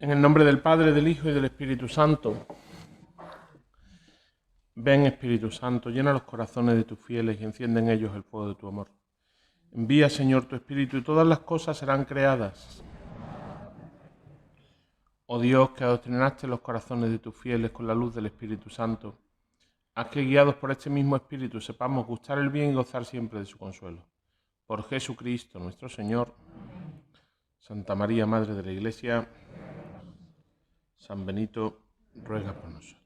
En el nombre del Padre, del Hijo y del Espíritu Santo. Ven, Espíritu Santo, llena los corazones de tus fieles y enciende en ellos el fuego de tu amor. Envía, Señor, tu Espíritu y todas las cosas serán creadas. Oh Dios, que adoctrinaste los corazones de tus fieles con la luz del Espíritu Santo, haz que guiados por este mismo Espíritu sepamos gustar el bien y gozar siempre de su consuelo. Por Jesucristo nuestro Señor. Santa María, Madre de la Iglesia, San Benito, ruega por nosotros.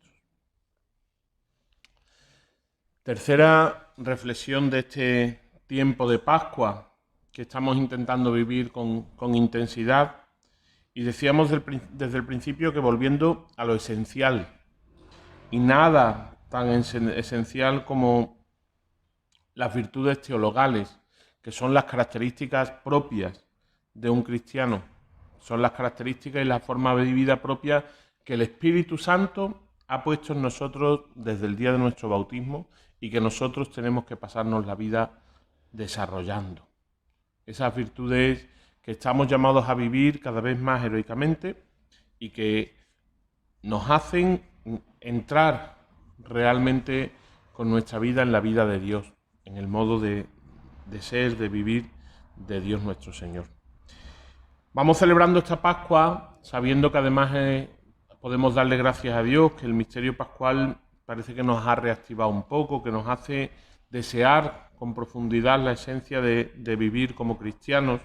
Tercera reflexión de este tiempo de Pascua que estamos intentando vivir con intensidad, y decíamos desde el principio que volviendo a lo esencial, y nada tan esencial como las virtudes teologales, que son las características propias de un cristiano, son las características y la forma de vida propia que el Espíritu Santo ha puesto en nosotros desde el día de nuestro bautismo y que nosotros tenemos que pasarnos la vida desarrollando. Esas virtudes que estamos llamados a vivir cada vez más heroicamente y que nos hacen entrar realmente con nuestra vida en la vida de Dios, en el modo de ser, de vivir de Dios nuestro Señor. Vamos celebrando esta Pascua sabiendo que además podemos darle gracias a Dios, que el misterio pascual parece que nos ha reactivado un poco, que nos hace desear con profundidad la esencia de vivir como cristianos.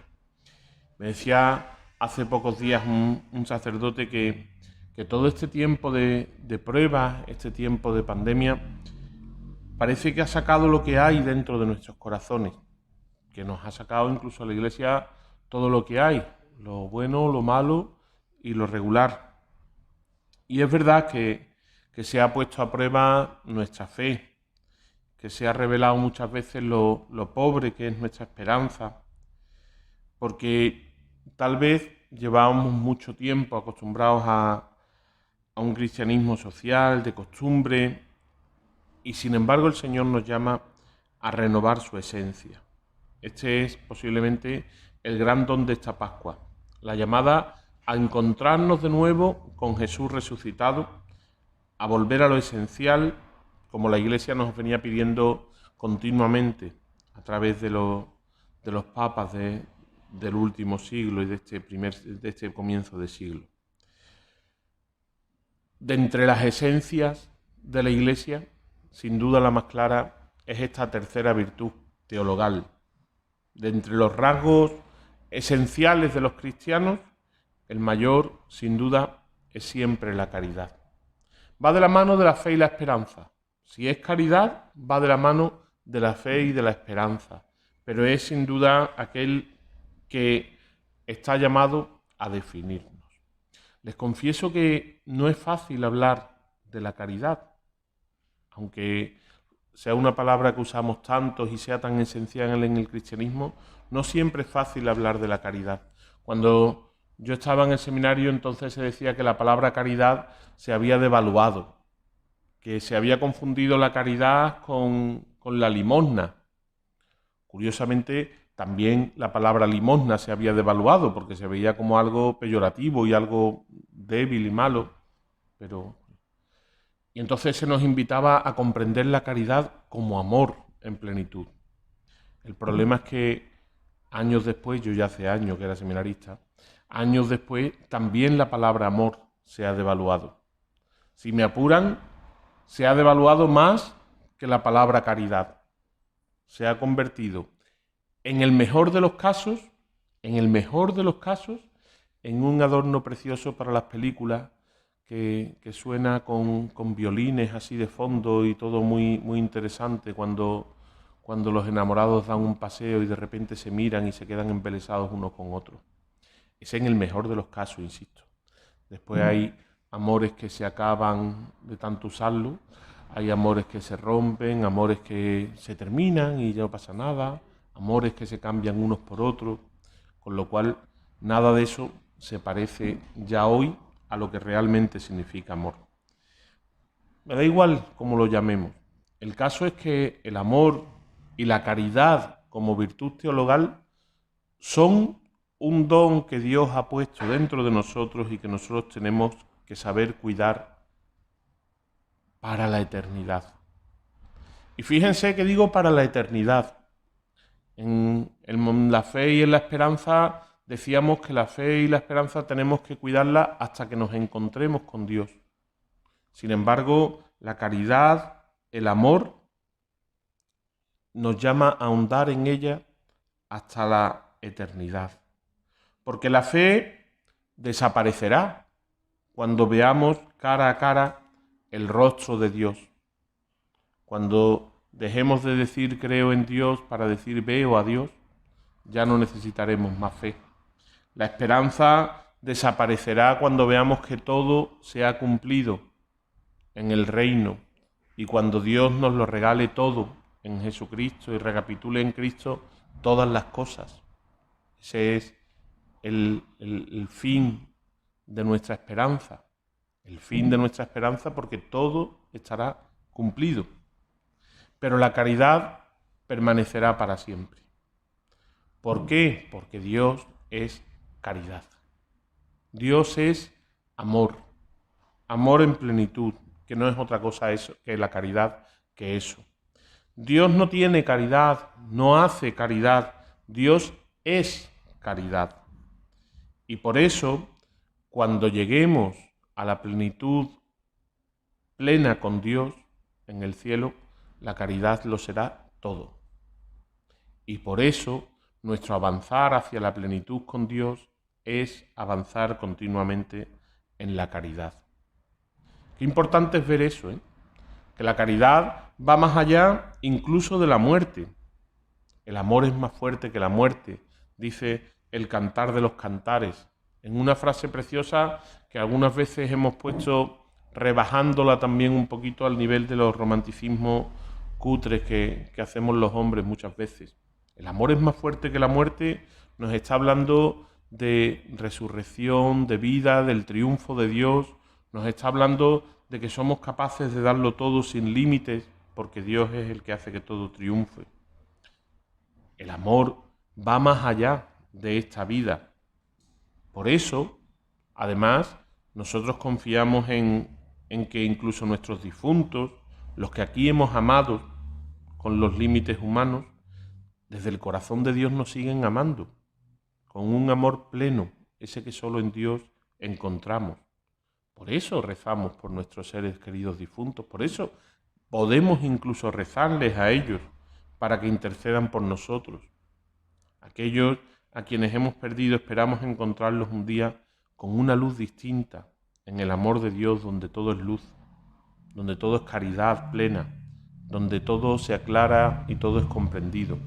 Me decía hace pocos días un sacerdote que todo este tiempo de pruebas, este tiempo de pandemia, parece que ha sacado lo que hay dentro de nuestros corazones, que nos ha sacado incluso a la Iglesia todo lo que hay, lo bueno, lo malo y lo regular. Y es verdad que se ha puesto a prueba nuestra fe, que se ha revelado muchas veces lo pobre que es nuestra esperanza, porque tal vez llevábamos mucho tiempo acostumbrados a un cristianismo social, de costumbre, y sin embargo el Señor nos llama a renovar su esencia. Este es posiblemente el gran don de esta Pascua, la llamada a encontrarnos de nuevo con Jesús resucitado, a volver a lo esencial, como la Iglesia nos venía pidiendo continuamente a través de los papas del último siglo y de este comienzo de siglo. De entre las esencias de la Iglesia, sin duda la más clara es esta tercera virtud teologal. De entre los rasgos esenciales de los cristianos, el mayor, sin duda, es siempre la caridad. Va de la mano de la fe y la esperanza. Si es caridad, va de la mano de la fe y de la esperanza, pero es sin duda aquel que está llamado a definirnos. Les confieso que no es fácil hablar de la caridad, aunque sea una palabra que usamos tantos y sea tan esencial en el cristianismo, no siempre es fácil hablar de la caridad. Cuando yo estaba en el seminario, entonces se decía que la palabra caridad se había devaluado, que se había confundido la caridad con la limosna. Curiosamente, también la palabra limosna se había devaluado porque se veía como algo peyorativo y algo débil y malo, pero... Y entonces se nos invitaba a comprender la caridad como amor en plenitud. El problema es que años después, yo ya hace años que era seminarista, años después también la palabra amor se ha devaluado. Si me apuran, se ha devaluado más que la palabra caridad. Se ha convertido, en el mejor de los casos, en un adorno precioso para las películas que suena con violines así de fondo y todo muy, muy interesante cuando los enamorados dan un paseo y de repente se miran y se quedan embelesados unos con otros. Es en el mejor de los casos, insisto. Después hay amores que se acaban de tanto usarlo, hay amores que se rompen, amores que se terminan y ya no pasa nada, amores que se cambian unos por otros, con lo cual nada de eso se parece ya hoy a lo que realmente significa amor. Me da igual cómo lo llamemos. El caso es que el amor y la caridad como virtud teologal son un don que Dios ha puesto dentro de nosotros y que nosotros tenemos que saber cuidar para la eternidad. Y fíjense que digo para la eternidad. En la fe y en la esperanza decíamos que la fe y la esperanza tenemos que cuidarla hasta que nos encontremos con Dios. Sin embargo, la caridad, el amor, nos llama a ahondar en ella hasta la eternidad. Porque la fe desaparecerá cuando veamos cara a cara el rostro de Dios. Cuando dejemos de decir creo en Dios para decir veo a Dios, ya no necesitaremos más fe. La esperanza desaparecerá cuando veamos que todo se ha cumplido en el reino y cuando Dios nos lo regale todo en Jesucristo y recapitule en Cristo todas las cosas. Ese es el fin de nuestra esperanza. El fin de nuestra esperanza porque todo estará cumplido. Pero la caridad permanecerá para siempre. ¿Por qué? Porque Dios es caridad. Dios es amor. Amor en plenitud, que no es otra cosa eso, que la caridad que eso. Dios no tiene caridad, no hace caridad. Dios es caridad. Y por eso, cuando lleguemos a la plenitud plena con Dios en el cielo, la caridad lo será todo. Y por eso, nuestro avanzar hacia la plenitud con Dios es avanzar continuamente en la caridad. Qué importante es ver eso, que la caridad va más allá incluso de la muerte. El amor es más fuerte que la muerte, dice el Cantar de los Cantares, en una frase preciosa que algunas veces hemos puesto rebajándola también un poquito al nivel de los romanticismos cutres que hacemos los hombres muchas veces. El amor es más fuerte que la muerte nos está hablando de resurrección, de vida, del triunfo de Dios, nos está hablando de que somos capaces de darlo todo sin límites, porque Dios es el que hace que todo triunfe. El amor va más allá de esta vida. Por eso, además, nosotros confiamos en que incluso nuestros difuntos, los que aquí hemos amado con los límites humanos, desde el corazón de Dios nos siguen amando, con un amor pleno, ese que solo en Dios encontramos. Por eso rezamos por nuestros seres queridos difuntos, por eso podemos incluso rezarles a ellos para que intercedan por nosotros. Aquellos a quienes hemos perdido esperamos encontrarlos un día con una luz distinta en el amor de Dios, donde todo es luz, donde todo es caridad plena, donde todo se aclara y todo es comprendido.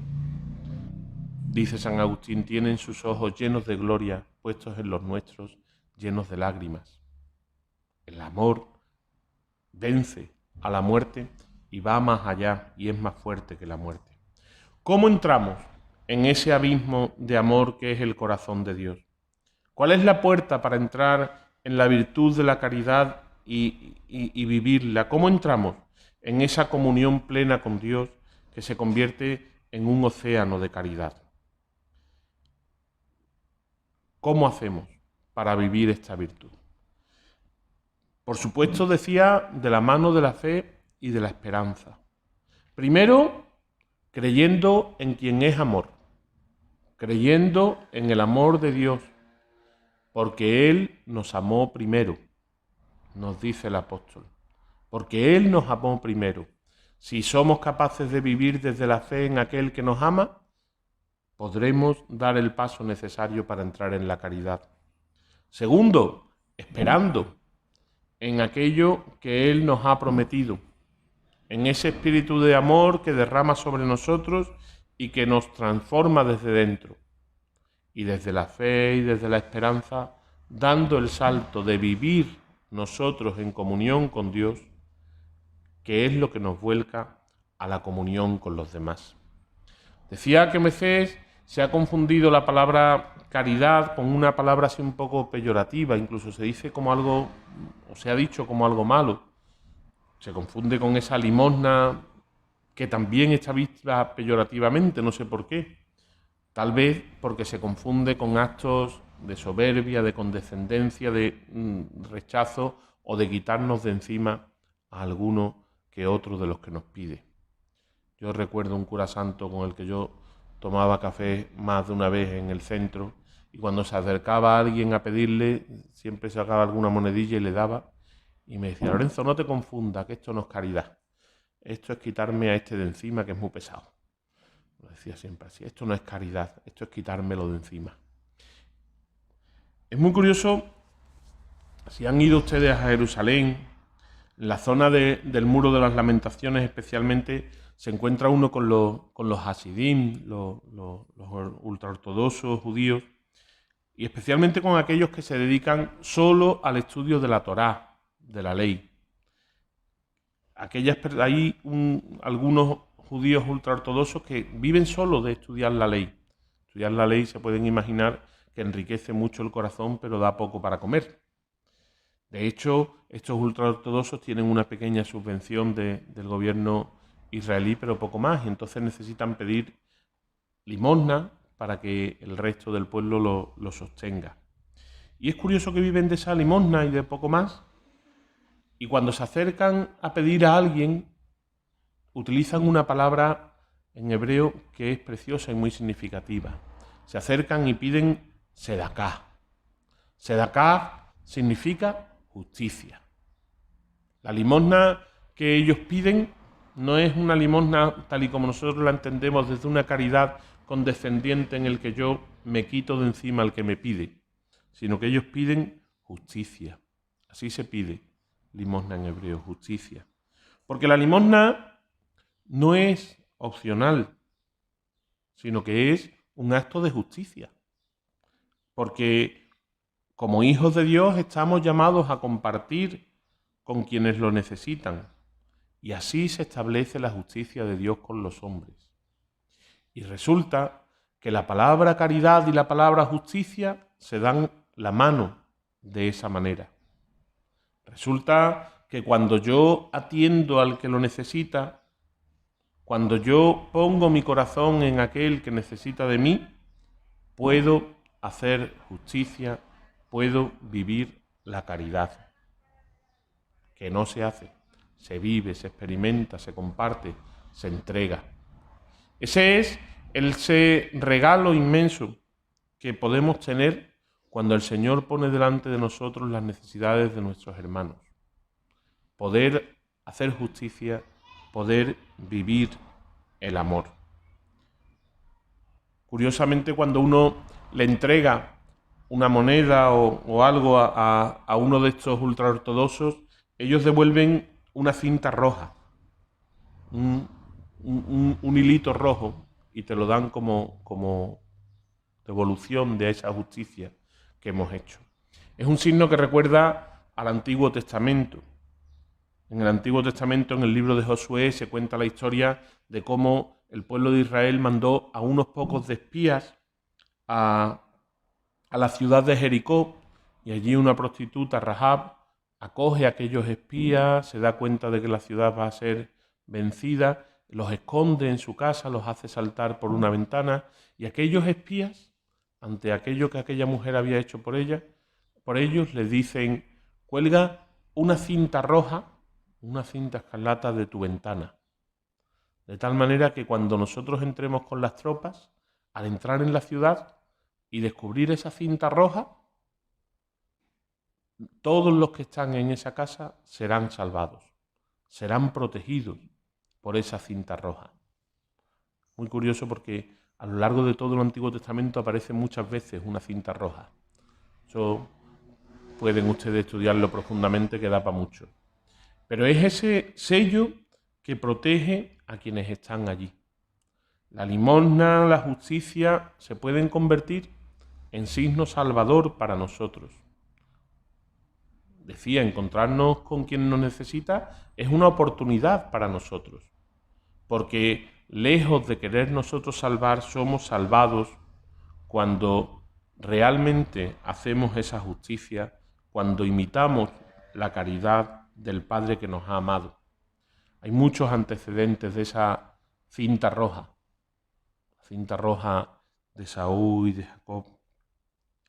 Dice San Agustín, tienen sus ojos llenos de gloria, puestos en los nuestros, llenos de lágrimas. El amor vence a la muerte y va más allá y es más fuerte que la muerte. ¿Cómo entramos en ese abismo de amor que es el corazón de Dios? ¿Cuál es la puerta para entrar en la virtud de la caridad y vivirla? ¿Cómo entramos en esa comunión plena con Dios que se convierte en un océano de caridad? ¿Cómo hacemos para vivir esta virtud? Por supuesto, decía, de la mano de la fe y de la esperanza. Primero, creyendo en quien es amor, creyendo en el amor de Dios, porque Él nos amó primero, nos dice el apóstol, porque Él nos amó primero. Si somos capaces de vivir desde la fe en aquel que nos ama, podremos dar el paso necesario para entrar en la caridad. Segundo, esperando en aquello que Él nos ha prometido, en ese espíritu de amor que derrama sobre nosotros y que nos transforma desde dentro. Y desde la fe y desde la esperanza, dando el salto de vivir nosotros en comunión con Dios, que es lo que nos vuelca a la comunión con los demás. Decía que a veces se ha confundido la palabra caridad con una palabra así un poco peyorativa, incluso se dice como algo, o se ha dicho como algo malo. Se confunde con esa limosna que también está vista peyorativamente, no sé por qué. Tal vez porque se confunde con actos de soberbia, de condescendencia, de rechazo o de quitarnos de encima a alguno que otro de los que nos pide. Yo recuerdo un cura santo con el que yo tomaba café más de una vez en el centro, y cuando se acercaba a alguien a pedirle, siempre sacaba alguna monedilla y le daba, y me decía: Lorenzo, no te confundas, que esto no es caridad, esto es quitarme a este de encima, que es muy pesado. Lo decía siempre así: esto no es caridad, esto es quitármelo de encima. Es muy curioso, si han ido ustedes a Jerusalén, en la zona del Muro de las Lamentaciones especialmente, se encuentra uno con los hasidim, los ultraortodoxos judíos, y especialmente con aquellos que se dedican solo al estudio de la Torá, de la ley. Hay algunos judíos ultraortodoxos que viven solo de estudiar la ley. Estudiar la ley, se pueden imaginar que enriquece mucho el corazón, pero da poco para comer. De hecho, estos ultraortodoxos tienen una pequeña subvención del gobierno israelí, pero poco más, y entonces necesitan pedir limosna para que el resto del pueblo lo sostenga. Y es curioso que viven de esa limosna y de poco más, y cuando se acercan a pedir a alguien, utilizan una palabra en hebreo que es preciosa y muy significativa. Se acercan y piden sedaká. Sedaká significa justicia. La limosna que ellos piden no es una limosna tal y como nosotros la entendemos, desde una caridad condescendiente en el que yo me quito de encima al que me pide, sino que ellos piden justicia. Así se pide limosna en hebreo, justicia. Porque la limosna no es opcional, sino que es un acto de justicia. Porque como hijos de Dios estamos llamados a compartir con quienes lo necesitan, y así se establece la justicia de Dios con los hombres. Y resulta que la palabra caridad y la palabra justicia se dan la mano de esa manera. Resulta que cuando yo atiendo al que lo necesita, cuando yo pongo mi corazón en aquel que necesita de mí, puedo hacer justicia, puedo vivir la caridad, que no se hace, se vive, se experimenta, se comparte, se entrega. Ese es ese regalo inmenso que podemos tener cuando el Señor pone delante de nosotros las necesidades de nuestros hermanos. Poder hacer justicia, poder vivir el amor. Curiosamente, cuando uno le entrega una moneda o algo a uno de estos ultraortodoxos, ellos devuelven una cinta roja, un hilito rojo, y te lo dan como devolución de esa justicia que hemos hecho. Es un signo que recuerda al Antiguo Testamento. En el Antiguo Testamento, en el libro de Josué, se cuenta la historia de cómo el pueblo de Israel mandó a unos pocos de espías a la ciudad de Jericó, y allí una prostituta, Rahab, acoge a aquellos espías, se da cuenta de que la ciudad va a ser vencida, los esconde en su casa, los hace saltar por una ventana, y aquellos espías, ante aquello que aquella mujer había hecho por ellos, les dicen: cuelga una cinta roja, una cinta escarlata de tu ventana, de tal manera que cuando nosotros entremos con las tropas, al entrar en la ciudad y descubrir esa cinta roja, todos los que están en esa casa serán salvados, serán protegidos por esa cinta roja. Muy curioso, porque a lo largo de todo el Antiguo Testamento aparece muchas veces una cinta roja. Eso pueden ustedes estudiarlo profundamente, que da para mucho. Pero es ese sello que protege a quienes están allí. La limosna, la justicia se pueden convertir en signo salvador para nosotros. Decía, encontrarnos con quien nos necesita es una oportunidad para nosotros, porque lejos de querer nosotros salvar, somos salvados cuando realmente hacemos esa justicia, cuando imitamos la caridad del Padre que nos ha amado. Hay muchos antecedentes de esa cinta roja de Esaú y de Jacob.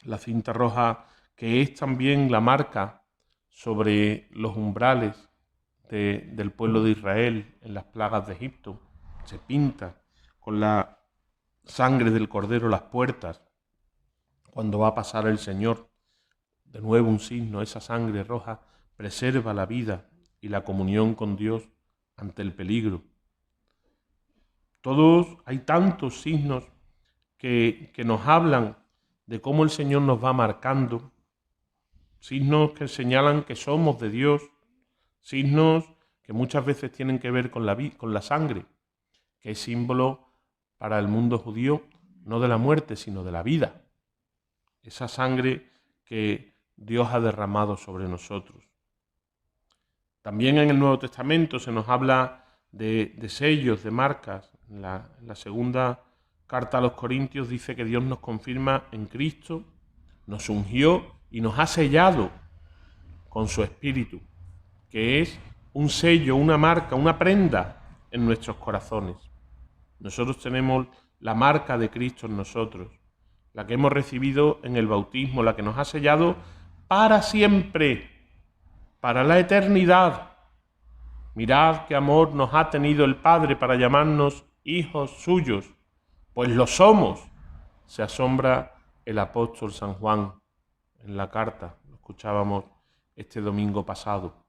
La cinta roja que es también la marca sobre los umbrales del pueblo de Israel en las plagas de Egipto. Se pinta con la sangre del cordero las puertas cuando va a pasar el Señor. De nuevo un signo, esa sangre roja preserva la vida y la comunión con Dios ante el peligro. Hay tantos signos que nos hablan de cómo el Señor nos va marcando, signos que señalan que somos de Dios, signos que muchas veces tienen que ver con la sangre, que es símbolo para el mundo judío no de la muerte, sino de la vida. Esa sangre que Dios ha derramado sobre nosotros. También en el Nuevo Testamento se nos habla de sellos, de marcas. En la segunda carta a los Corintios dice que Dios nos confirma en Cristo, nos ungió y nos ha sellado con su Espíritu, que es un sello, una marca, una prenda en nuestros corazones. Nosotros tenemos la marca de Cristo en nosotros, la que hemos recibido en el bautismo, la que nos ha sellado para siempre, para la eternidad. Mirad qué amor nos ha tenido el Padre para llamarnos hijos suyos, pues lo somos. Se asombra el apóstol San Juan en la carta, lo escuchábamos este domingo pasado.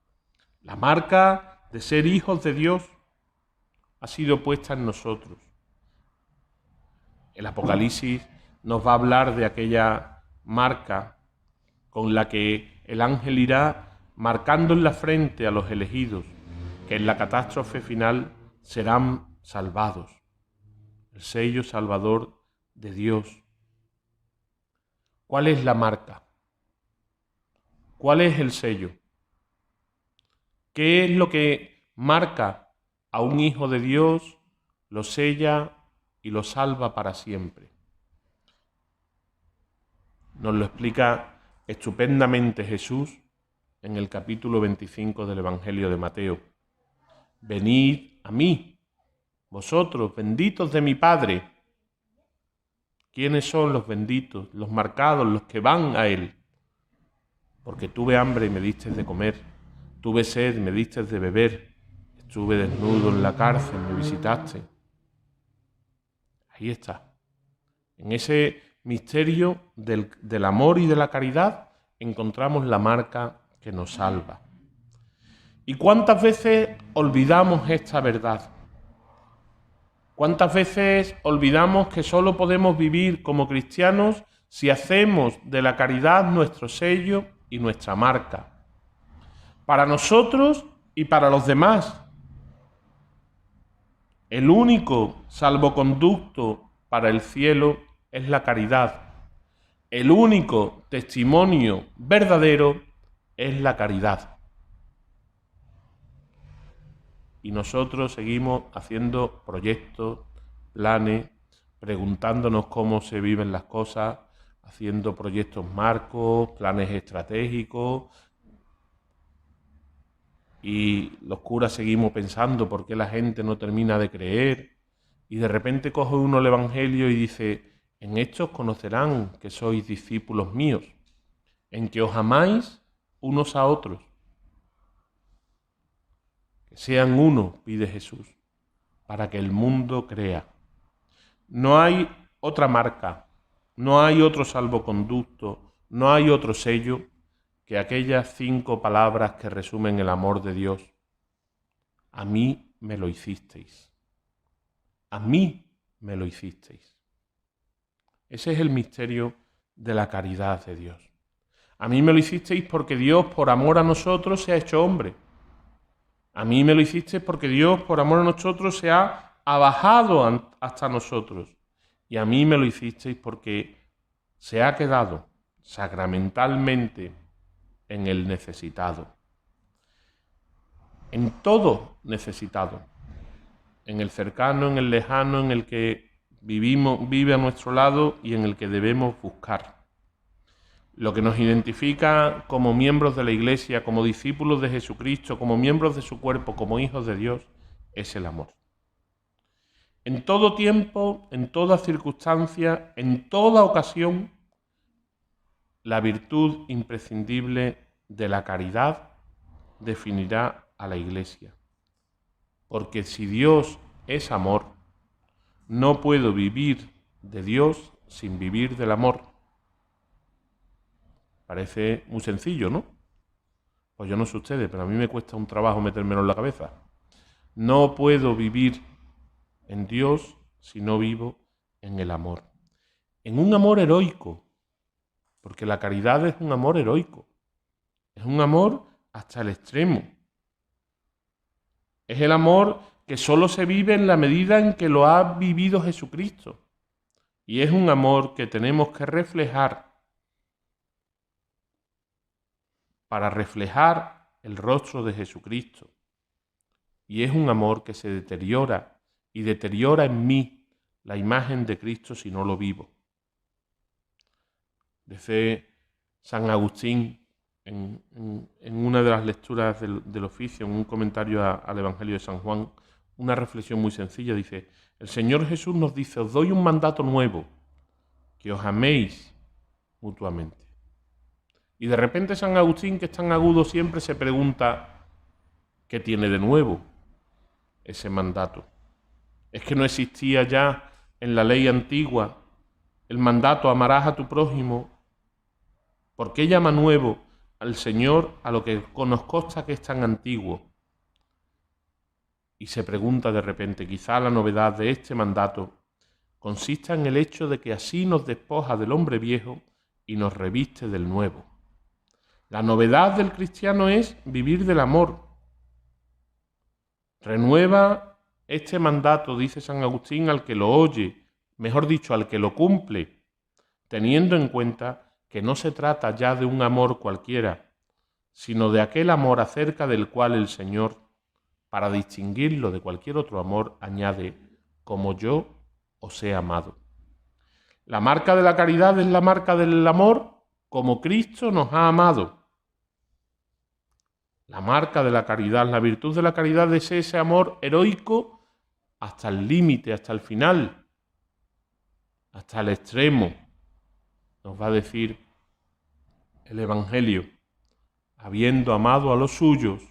La marca de ser hijos de Dios ha sido puesta en nosotros. El Apocalipsis nos va a hablar de aquella marca con la que el ángel irá marcando en la frente a los elegidos, que en la catástrofe final serán salvados. El sello salvador de Dios. ¿Cuál es la marca? ¿Cuál es el sello? ¿Qué es lo que marca a un hijo de Dios, lo sella y lo salva para siempre? Nos lo explica estupendamente Jesús en el capítulo 25 del Evangelio de Mateo. Venid a mí, vosotros, benditos de mi Padre. ¿Quiénes son los benditos, los marcados, los que van a Él? Porque tuve hambre y me diste de comer, tuve sed y me diste de beber, estuve desnudo en la cárcel, me visitaste. Ahí está. En ese misterio del amor y de la caridad encontramos la marca que nos salva. ¿Y cuántas veces olvidamos esta verdad? ¿Cuántas veces olvidamos que solo podemos vivir como cristianos si hacemos de la caridad nuestro sello y nuestra marca? Para nosotros y para los demás. El único salvoconducto para el cielo es la caridad. El único testimonio verdadero es la caridad. Y nosotros seguimos haciendo proyectos, planes, preguntándonos cómo se viven las cosas, haciendo proyectos marcos, planes estratégicos. Y los curas seguimos pensando por qué la gente no termina de creer. Y de repente coge uno el Evangelio y dice: en estos conocerán que sois discípulos míos, en que os amáis unos a otros. Que sean uno, pide Jesús, para que el mundo crea. No hay otra marca, no hay otro salvoconducto, no hay otro sello que aquellas 5 palabras que resumen el amor de Dios. A mí me lo hicisteis. A mí me lo hicisteis. Ese es el misterio de la caridad de Dios. A mí me lo hicisteis porque Dios, por amor a nosotros, se ha hecho hombre. A mí me lo hicisteis porque Dios, por amor a nosotros, se ha abajado hasta nosotros. Y a mí me lo hicisteis porque se ha quedado sacramentalmente en el necesitado. En todo necesitado. En el cercano, en el lejano, en el que vive a nuestro lado y en el que debemos buscar. Lo que nos identifica como miembros de la Iglesia, como discípulos de Jesucristo, como miembros de su cuerpo, como hijos de Dios, es el amor. En todo tiempo, en toda circunstancia, en toda ocasión, la virtud imprescindible de la caridad definirá a la Iglesia. Porque si Dios es amor, no puedo vivir de Dios sin vivir del amor. Parece muy sencillo, ¿no? Pues yo no sé ustedes, pero a mí me cuesta un trabajo metérmelo en la cabeza. No puedo vivir en Dios si no vivo en el amor. En un amor heroico, porque la caridad es un amor heroico. Es un amor hasta el extremo. Es el amor que solo se vive en la medida en que lo ha vivido Jesucristo. Y es un amor que tenemos que reflejar para reflejar el rostro de Jesucristo. Y es un amor que se deteriora y deteriora en mí la imagen de Cristo si no lo vivo. Dice San Agustín en una de las lecturas del oficio, en un comentario al Evangelio de San Juan, una reflexión muy sencilla. Dice: el Señor Jesús nos dice, os doy un mandato nuevo, que os améis mutuamente. Y de repente San Agustín, que es tan agudo siempre, se pregunta, ¿qué tiene de nuevo ese mandato? ¿Es que no existía ya en la ley antigua el mandato amarás a tu prójimo? ¿Por qué llama nuevo al Señor a lo que nos consta que es tan antiguo? Y se pregunta de repente, quizá la novedad de este mandato consista en el hecho de que así nos despoja del hombre viejo y nos reviste del nuevo. La novedad del cristiano es vivir del amor. Renueva este mandato, dice San Agustín, al que lo oye, mejor dicho, al que lo cumple, teniendo en cuenta que no se trata ya de un amor cualquiera, sino de aquel amor acerca del cual el Señor, para distinguirlo de cualquier otro amor, añade, como yo os he amado. La marca de la caridad es la marca del amor como Cristo nos ha amado. La marca de la caridad, la virtud de la caridad es ese amor heroico hasta el límite, hasta el final, hasta el extremo. Nos va a decir el Evangelio, habiendo amado a los suyos,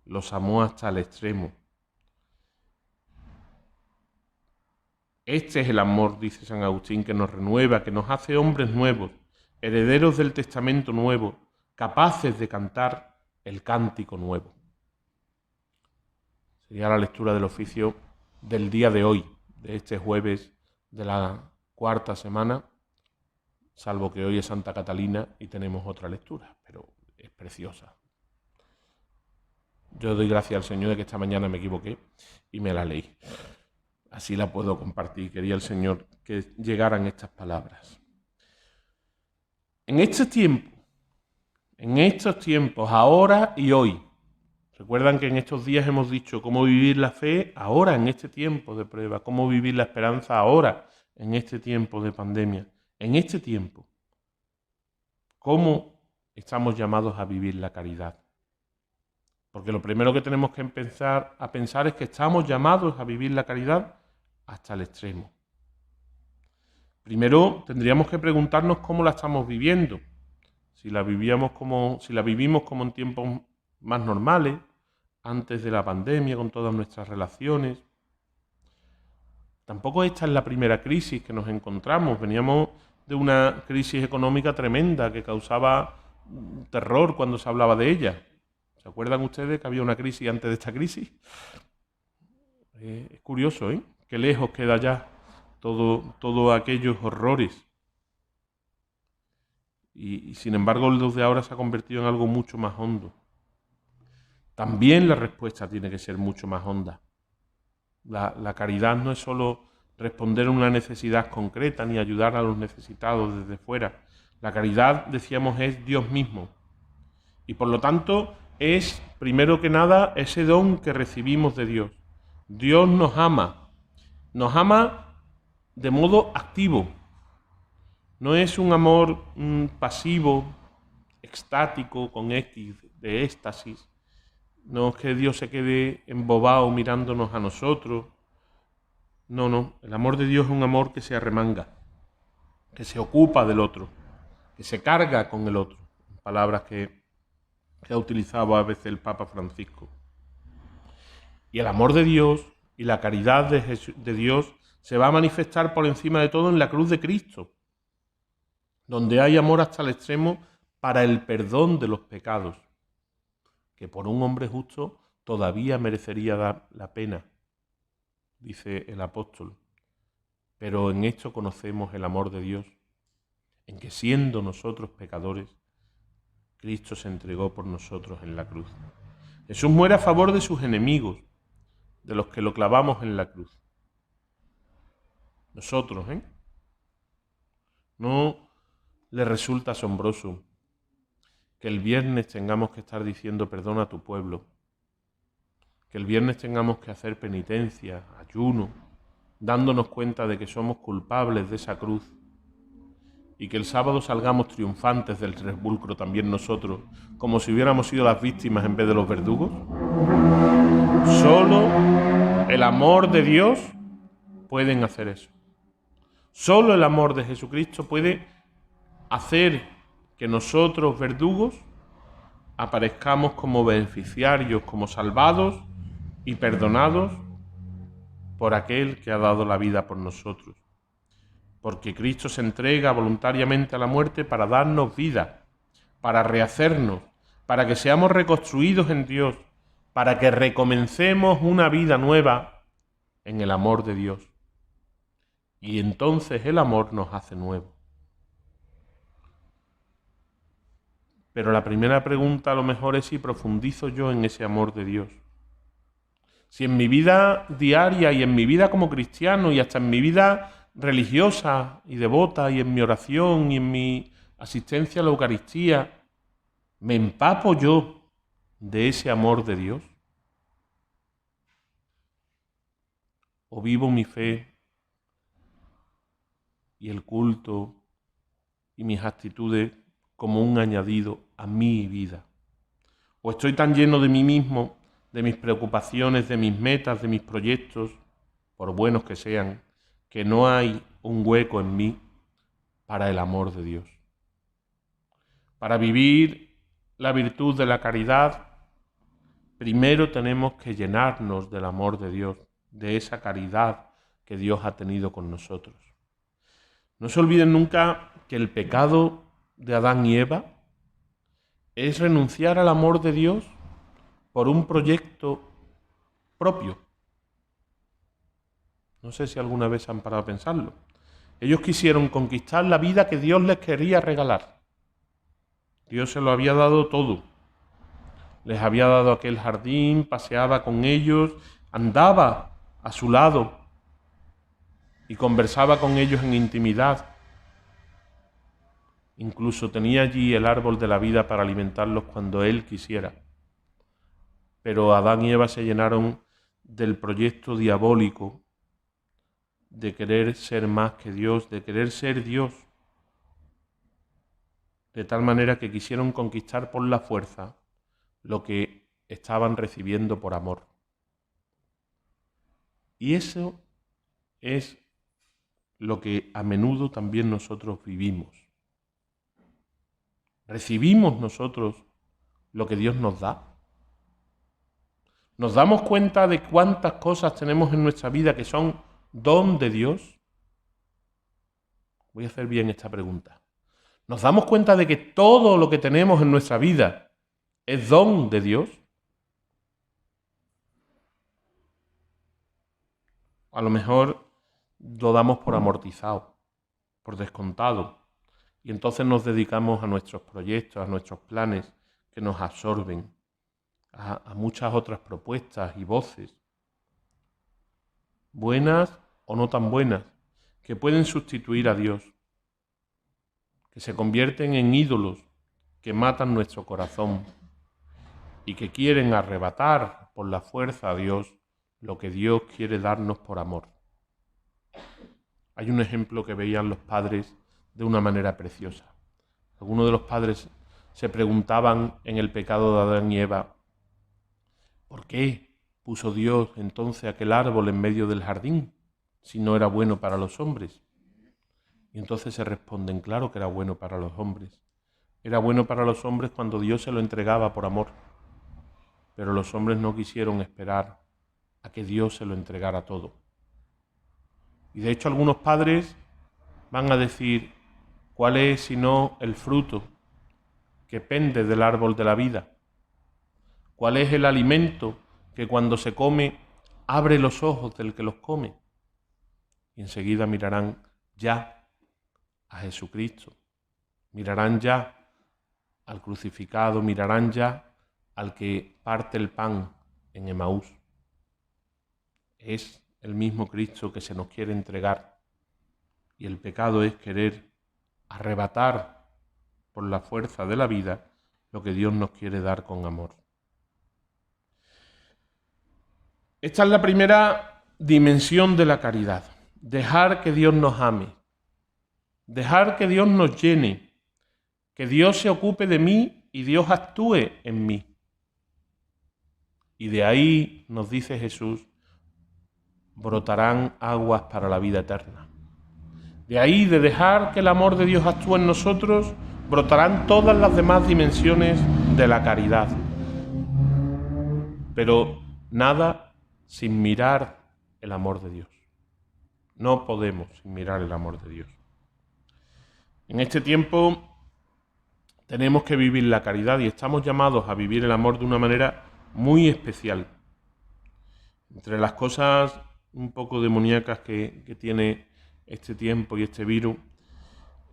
los amó hasta el extremo. Este es el amor, dice San Agustín, que nos renueva, que nos hace hombres nuevos, herederos del testamento nuevo, capaces de cantar el cántico nuevo. Sería la lectura del oficio del día de hoy, de este jueves de la cuarta semana, salvo que hoy es Santa Catalina y tenemos otra lectura, pero es preciosa. Yo doy gracias al Señor de que esta mañana me equivoqué y me la leí. Así la puedo compartir. Quería el Señor que llegaran estas palabras. En estos tiempos, ahora y hoy, recuerdan que en estos días hemos dicho cómo vivir la fe ahora en este tiempo de prueba, cómo vivir la esperanza ahora en este tiempo de pandemia. En este tiempo, ¿cómo estamos llamados a vivir la caridad? Porque lo primero que tenemos que empezar a pensar es que estamos llamados a vivir la caridad hasta el extremo. Primero tendríamos que preguntarnos cómo la estamos viviendo. Si la vivimos como en tiempos más normales, antes de la pandemia, con todas nuestras relaciones. Tampoco esta es la primera crisis que nos encontramos. Veníamos de una crisis económica tremenda que causaba terror cuando se hablaba de ella. ¿Se acuerdan ustedes que había una crisis antes de esta crisis? Es curioso, ¿eh? Qué lejos queda ya todos aquellos horrores. Y sin embargo, los de ahora se ha convertido en algo mucho más hondo. También la respuesta tiene que ser mucho más honda. La caridad no es solo responder a una necesidad concreta ni ayudar a los necesitados desde fuera. La caridad, decíamos, es Dios mismo. Y por lo tanto es, primero que nada, ese don que recibimos de Dios. Dios nos ama de modo activo. No es un amor pasivo, extático, con X, de éxtasis. No es que Dios se quede embobado mirándonos a nosotros. No, no, el amor de Dios es un amor que se arremanga, que se ocupa del otro, que se carga con el otro. Palabras que ha utilizado a veces el Papa Francisco. Y el amor de Dios y la caridad de Dios se va a manifestar por encima de todo en la cruz de Cristo, donde hay amor hasta el extremo para el perdón de los pecados, que por un hombre justo todavía merecería dar la pena, dice el apóstol. Pero en esto conocemos el amor de Dios, en que siendo nosotros pecadores, Cristo se entregó por nosotros en la cruz. Jesús muere a favor de sus enemigos, de los que lo clavamos en la cruz. Nosotros, ¿no le resulta asombroso que el viernes tengamos que estar diciendo perdona a tu pueblo? Que el viernes tengamos que hacer penitencia, ayuno, dándonos cuenta de que somos culpables de esa cruz, y que el sábado salgamos triunfantes del sepulcro también nosotros, como si hubiéramos sido las víctimas en vez de los verdugos. Solo el amor de Dios puede hacer eso. Solo el amor de Jesucristo puede hacer que nosotros, verdugos, aparezcamos como beneficiarios, como salvados y perdonados por aquel que ha dado la vida por nosotros. Porque Cristo se entrega voluntariamente a la muerte para darnos vida, para rehacernos, para que seamos reconstruidos en Dios, para que recomencemos una vida nueva en el amor de Dios. Y entonces el amor nos hace nuevos. Pero la primera pregunta a lo mejor es si profundizo yo en ese amor de Dios. Si en mi vida diaria y en mi vida como cristiano y hasta en mi vida religiosa y devota y en mi oración y en mi asistencia a la Eucaristía, ¿me empapo yo de ese amor de Dios? ¿O vivo mi fe y el culto y mis actitudes como un añadido a mi vida? ¿O estoy tan lleno de mí mismo, de mis preocupaciones, de mis metas, de mis proyectos, por buenos que sean, que no hay un hueco en mí para el amor de Dios? Para vivir la virtud de la caridad, primero tenemos que llenarnos del amor de Dios, de esa caridad que Dios ha tenido con nosotros. No se olviden nunca que el pecado de Adán y Eva es renunciar al amor de Dios por un proyecto propio. No sé si alguna vez han parado a pensarlo. Ellos quisieron conquistar la vida que Dios les quería regalar. Dios se lo había dado todo. Les había dado aquel jardín, paseaba con ellos, andaba a su lado y conversaba con ellos en intimidad. Incluso tenía allí el árbol de la vida para alimentarlos cuando Él quisiera. Pero Adán y Eva se llenaron del proyecto diabólico de querer ser más que Dios, de querer ser Dios, de tal manera que quisieron conquistar por la fuerza lo que estaban recibiendo por amor. Y eso es lo que a menudo también nosotros vivimos. ¿Recibimos nosotros lo que Dios nos da? ¿Nos damos cuenta de cuántas cosas tenemos en nuestra vida que son don de Dios? Voy a hacer bien esta pregunta. ¿Nos damos cuenta de que todo lo que tenemos en nuestra vida es don de Dios? A lo mejor lo damos por amortizado, por descontado, y entonces nos dedicamos a nuestros proyectos, a nuestros planes que nos absorben, a muchas otras propuestas y voces, buenas o no tan buenas, que pueden sustituir a Dios, que se convierten en ídolos que matan nuestro corazón y que quieren arrebatar por la fuerza a Dios lo que Dios quiere darnos por amor. Hay un ejemplo que veían los padres de una manera preciosa. Algunos de los padres se preguntaban en el pecado de Adán y Eva, ¿por qué puso Dios entonces aquel árbol en medio del jardín? si no era bueno para los hombres? Y entonces se responden, claro que era bueno para los hombres. Era bueno para los hombres cuando Dios se lo entregaba por amor. Pero los hombres no quisieron esperar a que Dios se lo entregara todo. Y de hecho algunos padres van a decir, ¿cuál es sino el fruto que pende del árbol de la vida? ¿Cuál es el alimento que cuando se come abre los ojos del que los come? Y enseguida mirarán ya a Jesucristo, mirarán ya al crucificado, mirarán ya al que parte el pan en Emaús. Es el mismo Cristo que se nos quiere entregar, y el pecado es querer arrebatar por la fuerza de la vida lo que Dios nos quiere dar con amor. Esta es la primera dimensión de la caridad, dejar que Dios nos ame, dejar que Dios nos llene, que Dios se ocupe de mí y Dios actúe en mí. Y de ahí, nos dice Jesús, brotarán aguas para la vida eterna. De ahí, de dejar que el amor de Dios actúe en nosotros, brotarán todas las demás dimensiones de la caridad. Pero nada sin mirar el amor de Dios. No podemos sin mirar el amor de Dios. En este tiempo tenemos que vivir la caridad y estamos llamados a vivir el amor de una manera muy especial. Entre las cosas un poco demoníacas que tiene este tiempo y este virus,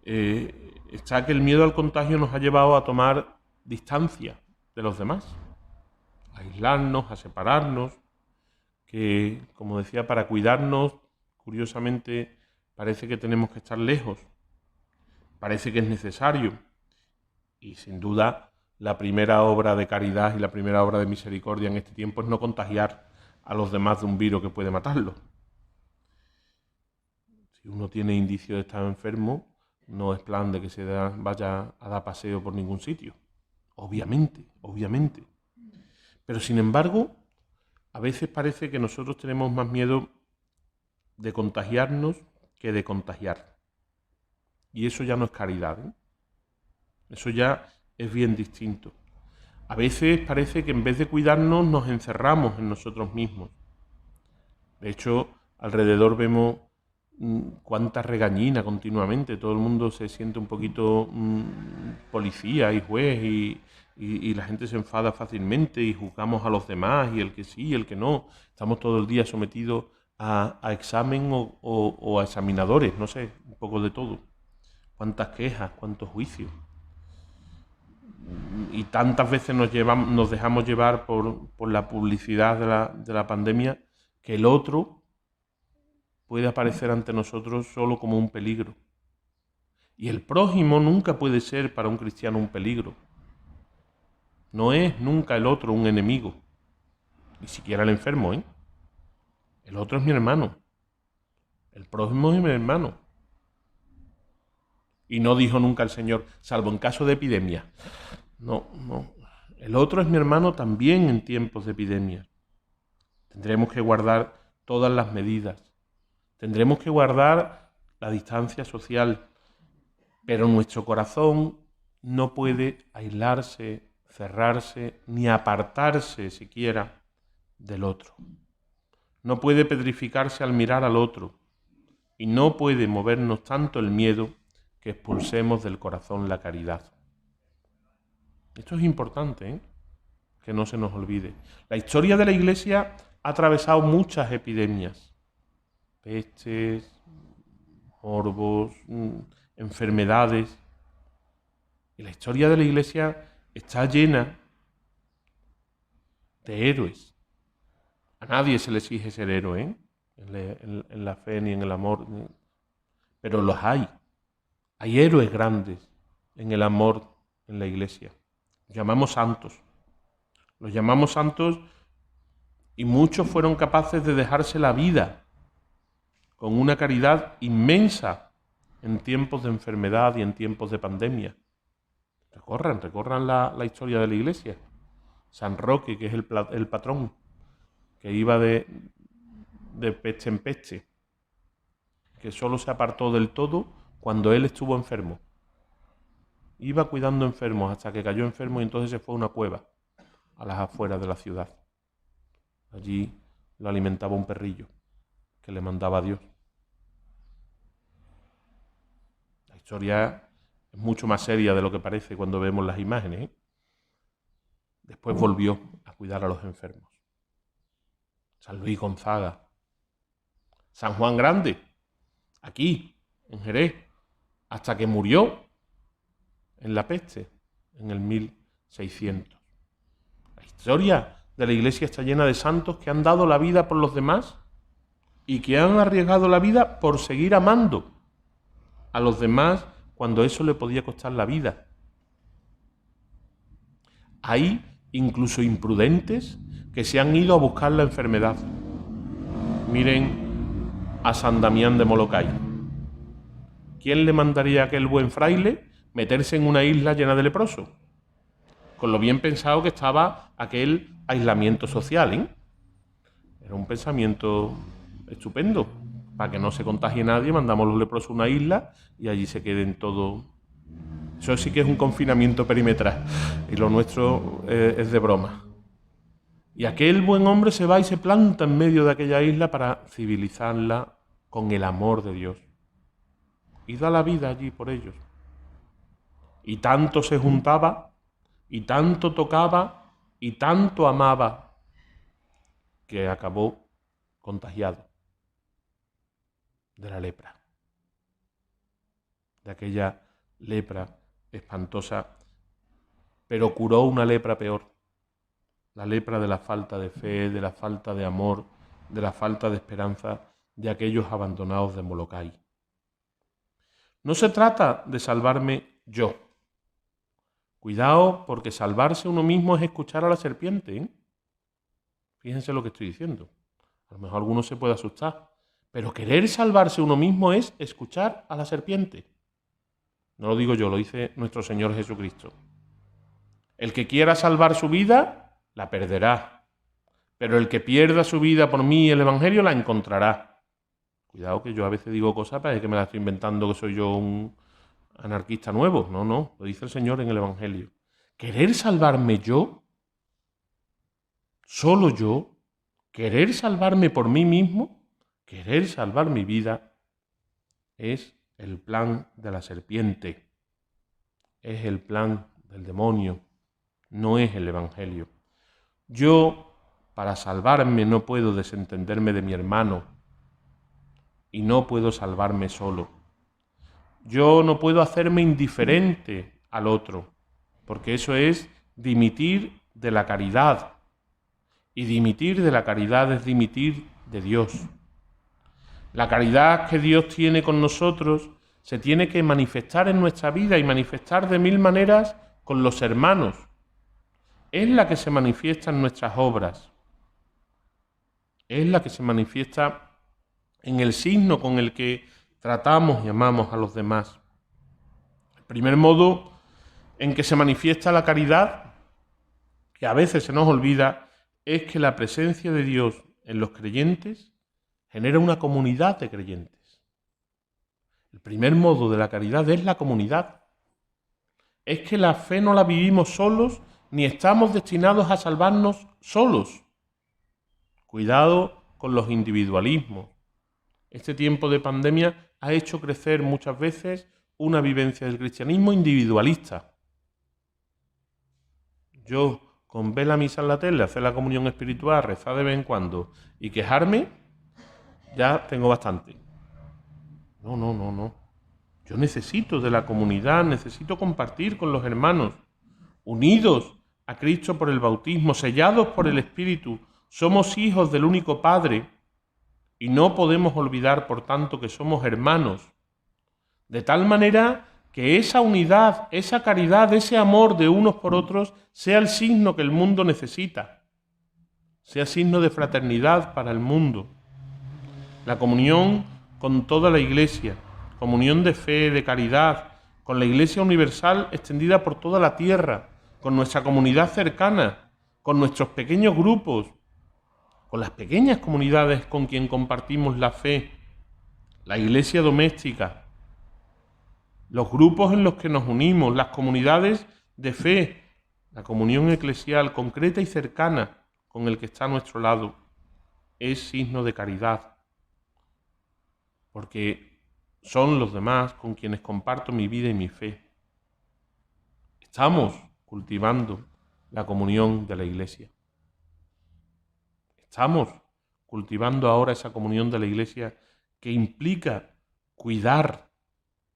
está que el miedo al contagio nos ha llevado a tomar distancia de los demás, a aislarnos, a separarnos, que, como decía, para cuidarnos, curiosamente, parece que tenemos que estar lejos, parece que es necesario, y sin duda la primera obra de caridad y la primera obra de misericordia en este tiempo es no contagiar a los demás de un virus que puede matarlos. Si uno tiene indicio de estar enfermo, no es plan de que se vaya a dar paseo por ningún sitio. Obviamente. Pero sin embargo, a veces parece que nosotros tenemos más miedo de contagiarnos que de contagiar. Y eso ya no es caridad, ¿eh? Eso ya es bien distinto. A veces parece que en vez de cuidarnos nos encerramos en nosotros mismos. De hecho, alrededor vemos cuánta regañina continuamente. Todo el mundo se siente un poquito policía y juez y la gente se enfada fácilmente y juzgamos a los demás y el que sí y el que no. Estamos todo el día sometidos a examen o a examinadores, no sé, un poco de todo. Cuántas quejas, cuántos juicios. Y tantas veces nos dejamos llevar por la publicidad de la pandemia que el otro puede aparecer ante nosotros solo como un peligro. Y el prójimo nunca puede ser para un cristiano un peligro. No es nunca el otro un enemigo, ni siquiera el enfermo, ¿eh? El otro es mi hermano. El prójimo es mi hermano. Y no dijo nunca el Señor, salvo en caso de epidemia. No. El otro es mi hermano también en tiempos de epidemia. Tendremos que guardar todas las medidas. Tendremos que guardar la distancia social. Pero nuestro corazón no puede aislarse, cerrarse, ni apartarse siquiera del otro. No puede petrificarse al mirar al otro. Y no puede movernos tanto el miedo que expulsemos del corazón la caridad. Esto es importante, ¿eh? Que no se nos olvide. La historia de la Iglesia ha atravesado muchas epidemias, pestes, morbos, enfermedades. Y la historia de la Iglesia está llena de héroes. A nadie se le exige ser héroe, ¿eh? En la fe ni en el amor, pero los hay. Hay héroes grandes en el amor en la Iglesia. Los llamamos santos. Los llamamos santos y muchos fueron capaces de dejarse la vida con una caridad inmensa en tiempos de enfermedad y en tiempos de pandemia. Recorran la historia de la Iglesia. San Roque, que es el patrón, que iba de peste en peste. que solo se apartó del todo cuando él estuvo enfermo. Iba cuidando enfermos hasta que cayó enfermo y entonces se fue a una cueva a las afueras de la ciudad. Allí lo alimentaba un perrillo que le mandaba a Dios. La historia es mucho más seria de lo que parece cuando vemos las imágenes, ¿eh? Después volvió a cuidar a los enfermos. San Luis Gonzaga, San Juan Grande, aquí, en Jerez, hasta que murió en la peste, en el 1600. La historia de la Iglesia está llena de santos que han dado la vida por los demás y que han arriesgado la vida por seguir amando a los demás cuando eso le podía costar la vida. Hay incluso imprudentes que se han ido a buscar la enfermedad. Miren a San Damián de Molokai. ¿Quién le mandaría a aquel buen fraile meterse en una isla llena de leprosos? Con lo bien pensado que estaba aquel aislamiento social, ¿eh? Era un pensamiento estupendo. Para que no se contagie nadie, mandamos los leprosos a una isla y allí se queden todos. Eso sí que es un confinamiento perimetral y lo nuestro es de broma. Y aquel buen hombre se va y se planta en medio de aquella isla para civilizarla con el amor de Dios. Y da la vida allí por ellos. Y tanto se juntaba, y tanto tocaba, y tanto amaba, que acabó contagiado de la lepra. De aquella lepra espantosa, pero curó una lepra peor. La lepra de la falta de fe, de la falta de amor, de la falta de esperanza de aquellos abandonados de Molokai. No se trata de salvarme yo. Cuidado, porque salvarse uno mismo es escuchar a la serpiente, ¿eh? Fíjense lo que estoy diciendo. A lo mejor alguno se puede asustar, pero querer salvarse uno mismo es escuchar a la serpiente. No lo digo yo, lo dice nuestro Señor Jesucristo. El que quiera salvar su vida, la perderá. Pero el que pierda su vida por mí y el Evangelio, la encontrará. Cuidado que yo a veces digo cosas, parece que me las estoy inventando, que soy yo un anarquista nuevo. No, lo dice el Señor en el Evangelio. ¿Querer salvarme yo? ¿Solo yo? ¿Querer salvarme por mí mismo? ¿Querer salvar mi vida? Es el plan de la serpiente. Es el plan del demonio. No es el Evangelio. Yo, para salvarme, no puedo desentenderme de mi hermano y no puedo salvarme solo. Yo no puedo hacerme indiferente al otro, porque eso es dimitir de la caridad. Y dimitir de la caridad es dimitir de Dios. La caridad que Dios tiene con nosotros se tiene que manifestar en nuestra vida y manifestar de mil maneras con los hermanos. Es la que se manifiesta en nuestras obras. Es la que se manifiesta en el signo con el que tratamos y amamos a los demás. El primer modo en que se manifiesta la caridad, que a veces se nos olvida, es que la presencia de Dios en los creyentes genera una comunidad de creyentes. El primer modo de la caridad es la comunidad. Es que la fe no la vivimos solos, ni estamos destinados a salvarnos solos. Cuidado con los individualismos. Este tiempo de pandemia ha hecho crecer muchas veces una vivencia del cristianismo individualista. Yo, con ver la misa en la tele, hacer la comunión espiritual, rezar de vez en cuando y quejarme, ya tengo bastante. No. Yo necesito de la comunidad, necesito compartir con los hermanos, unidos a Cristo por el bautismo, sellados por el Espíritu. Somos hijos del único Padre y no podemos olvidar, por tanto, que somos hermanos. De tal manera que esa unidad, esa caridad, ese amor de unos por otros sea el signo que el mundo necesita, sea signo de fraternidad para el mundo. La comunión con toda la Iglesia, comunión de fe, de caridad, con la Iglesia universal extendida por toda la tierra, con nuestra comunidad cercana, con nuestros pequeños grupos, con las pequeñas comunidades con quien compartimos la fe, la iglesia doméstica, los grupos en los que nos unimos, las comunidades de fe, la comunión eclesial concreta y cercana con el que está a nuestro lado, es signo de caridad, porque son los demás con quienes comparto mi vida y mi fe. Estamos cultivando la comunión de la iglesia. Estamos cultivando ahora esa comunión de la iglesia que implica cuidar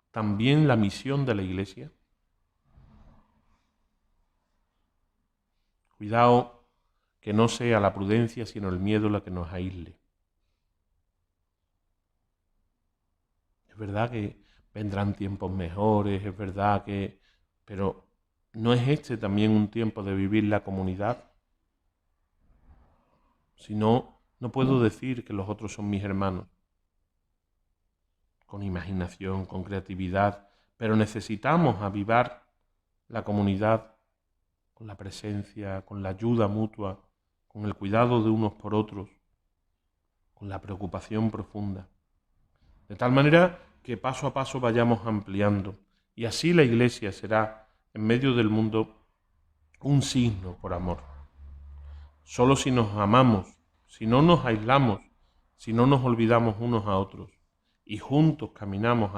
también la misión de la iglesia. Cuidado que no sea la prudencia sino el miedo la que nos aísle. Es verdad que vendrán tiempos mejores, es verdad que... pero ¿no es este también un tiempo de vivir la comunidad? Si no, no puedo decir que los otros son mis hermanos. Con imaginación, con creatividad, pero necesitamos avivar la comunidad con la presencia, con la ayuda mutua, con el cuidado de unos por otros, con la preocupación profunda. De tal manera que paso a paso vayamos ampliando, y así la Iglesia será, en medio del mundo, un signo por amor. Solo si nos amamos, si no nos aislamos, si no nos olvidamos unos a otros, y juntos caminamos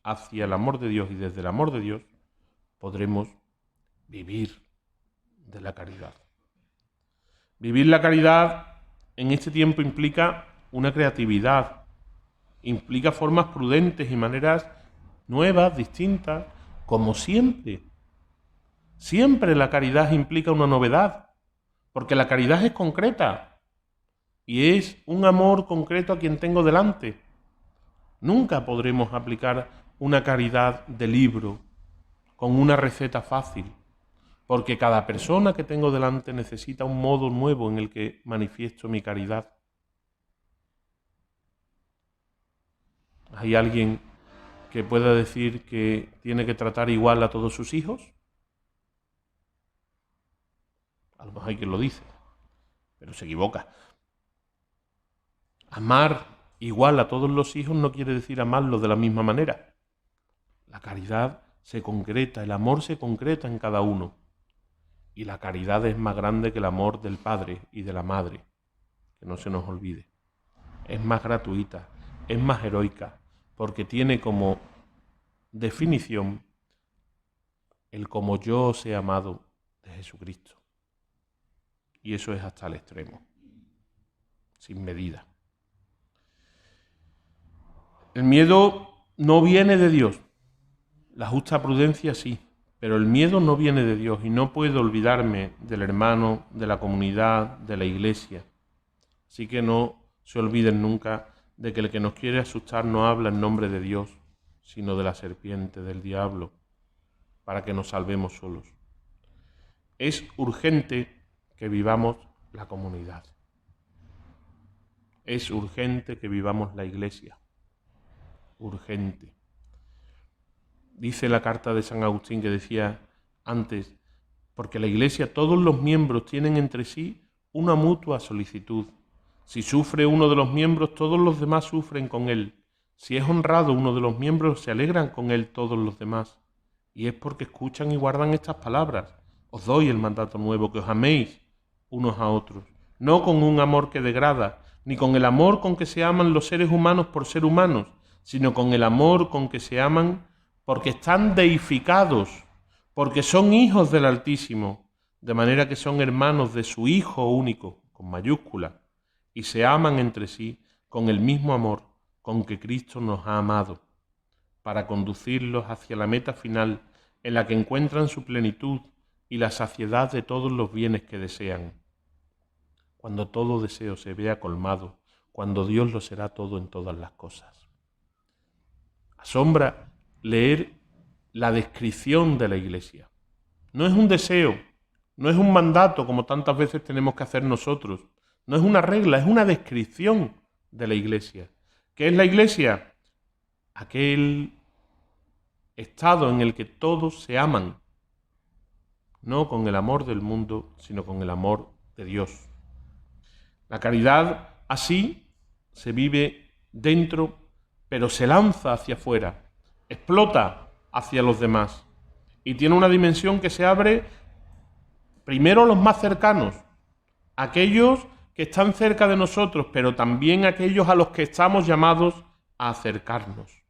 hacia el amor de Dios y desde el amor de Dios, podremos vivir de la caridad. Vivir la caridad en este tiempo implica una creatividad, implica formas prudentes y maneras nuevas, distintas, como siempre. Siempre la caridad implica una novedad, porque la caridad es concreta y es un amor concreto a quien tengo delante. Nunca podremos aplicar una caridad de libro con una receta fácil, porque cada persona que tengo delante necesita un modo nuevo en el que manifiesto mi caridad. ¿Hay alguien que pueda decir que tiene que tratar igual a todos sus hijos? A lo mejor hay quien lo dice, pero se equivoca. Amar igual a todos los hijos no quiere decir amarlos de la misma manera. La caridad se concreta, el amor se concreta en cada uno. Y la caridad es más grande que el amor del padre y de la madre, que no se nos olvide. Es más gratuita, es más heroica, porque tiene como definición el como yo os he amado de Jesucristo. Y eso es hasta el extremo, sin medida. El miedo no viene de Dios, la justa prudencia sí, pero el miedo no viene de Dios y no puedo olvidarme del hermano, de la comunidad, de la iglesia. Así que no se olviden nunca de que el que nos quiere asustar no habla en nombre de Dios, sino de la serpiente, del diablo, para que nos salvemos solos. Es urgente que vivamos la comunidad. Es urgente que vivamos la iglesia. Urgente. Dice la carta de San Agustín que decía antes, porque la iglesia, todos los miembros tienen entre sí una mutua solicitud. Si sufre uno de los miembros, todos los demás sufren con él. Si es honrado uno de los miembros, se alegran con él todos los demás. Y es porque escuchan y guardan estas palabras. Os doy el mandato nuevo, que os améis unos a otros, no con un amor que degrada, ni con el amor con que se aman los seres humanos por ser humanos, sino con el amor con que se aman porque están deificados, porque son hijos del Altísimo, de manera que son hermanos de su Hijo único, con mayúscula, y se aman entre sí con el mismo amor con que Cristo nos ha amado, para conducirlos hacia la meta final en la que encuentran su plenitud y la saciedad de todos los bienes que desean. Cuando todo deseo se vea colmado, cuando Dios lo será todo en todas las cosas. Asombra leer la descripción de la Iglesia. No es un deseo, no es un mandato como tantas veces tenemos que hacer nosotros, no es una regla, es una descripción de la Iglesia. ¿Qué es la Iglesia? Aquel estado en el que todos se aman, no con el amor del mundo, sino con el amor de Dios. La caridad así se vive dentro, pero se lanza hacia afuera, explota hacia los demás y tiene una dimensión que se abre primero a los más cercanos, aquellos que están cerca de nosotros, pero también aquellos a los que estamos llamados a acercarnos.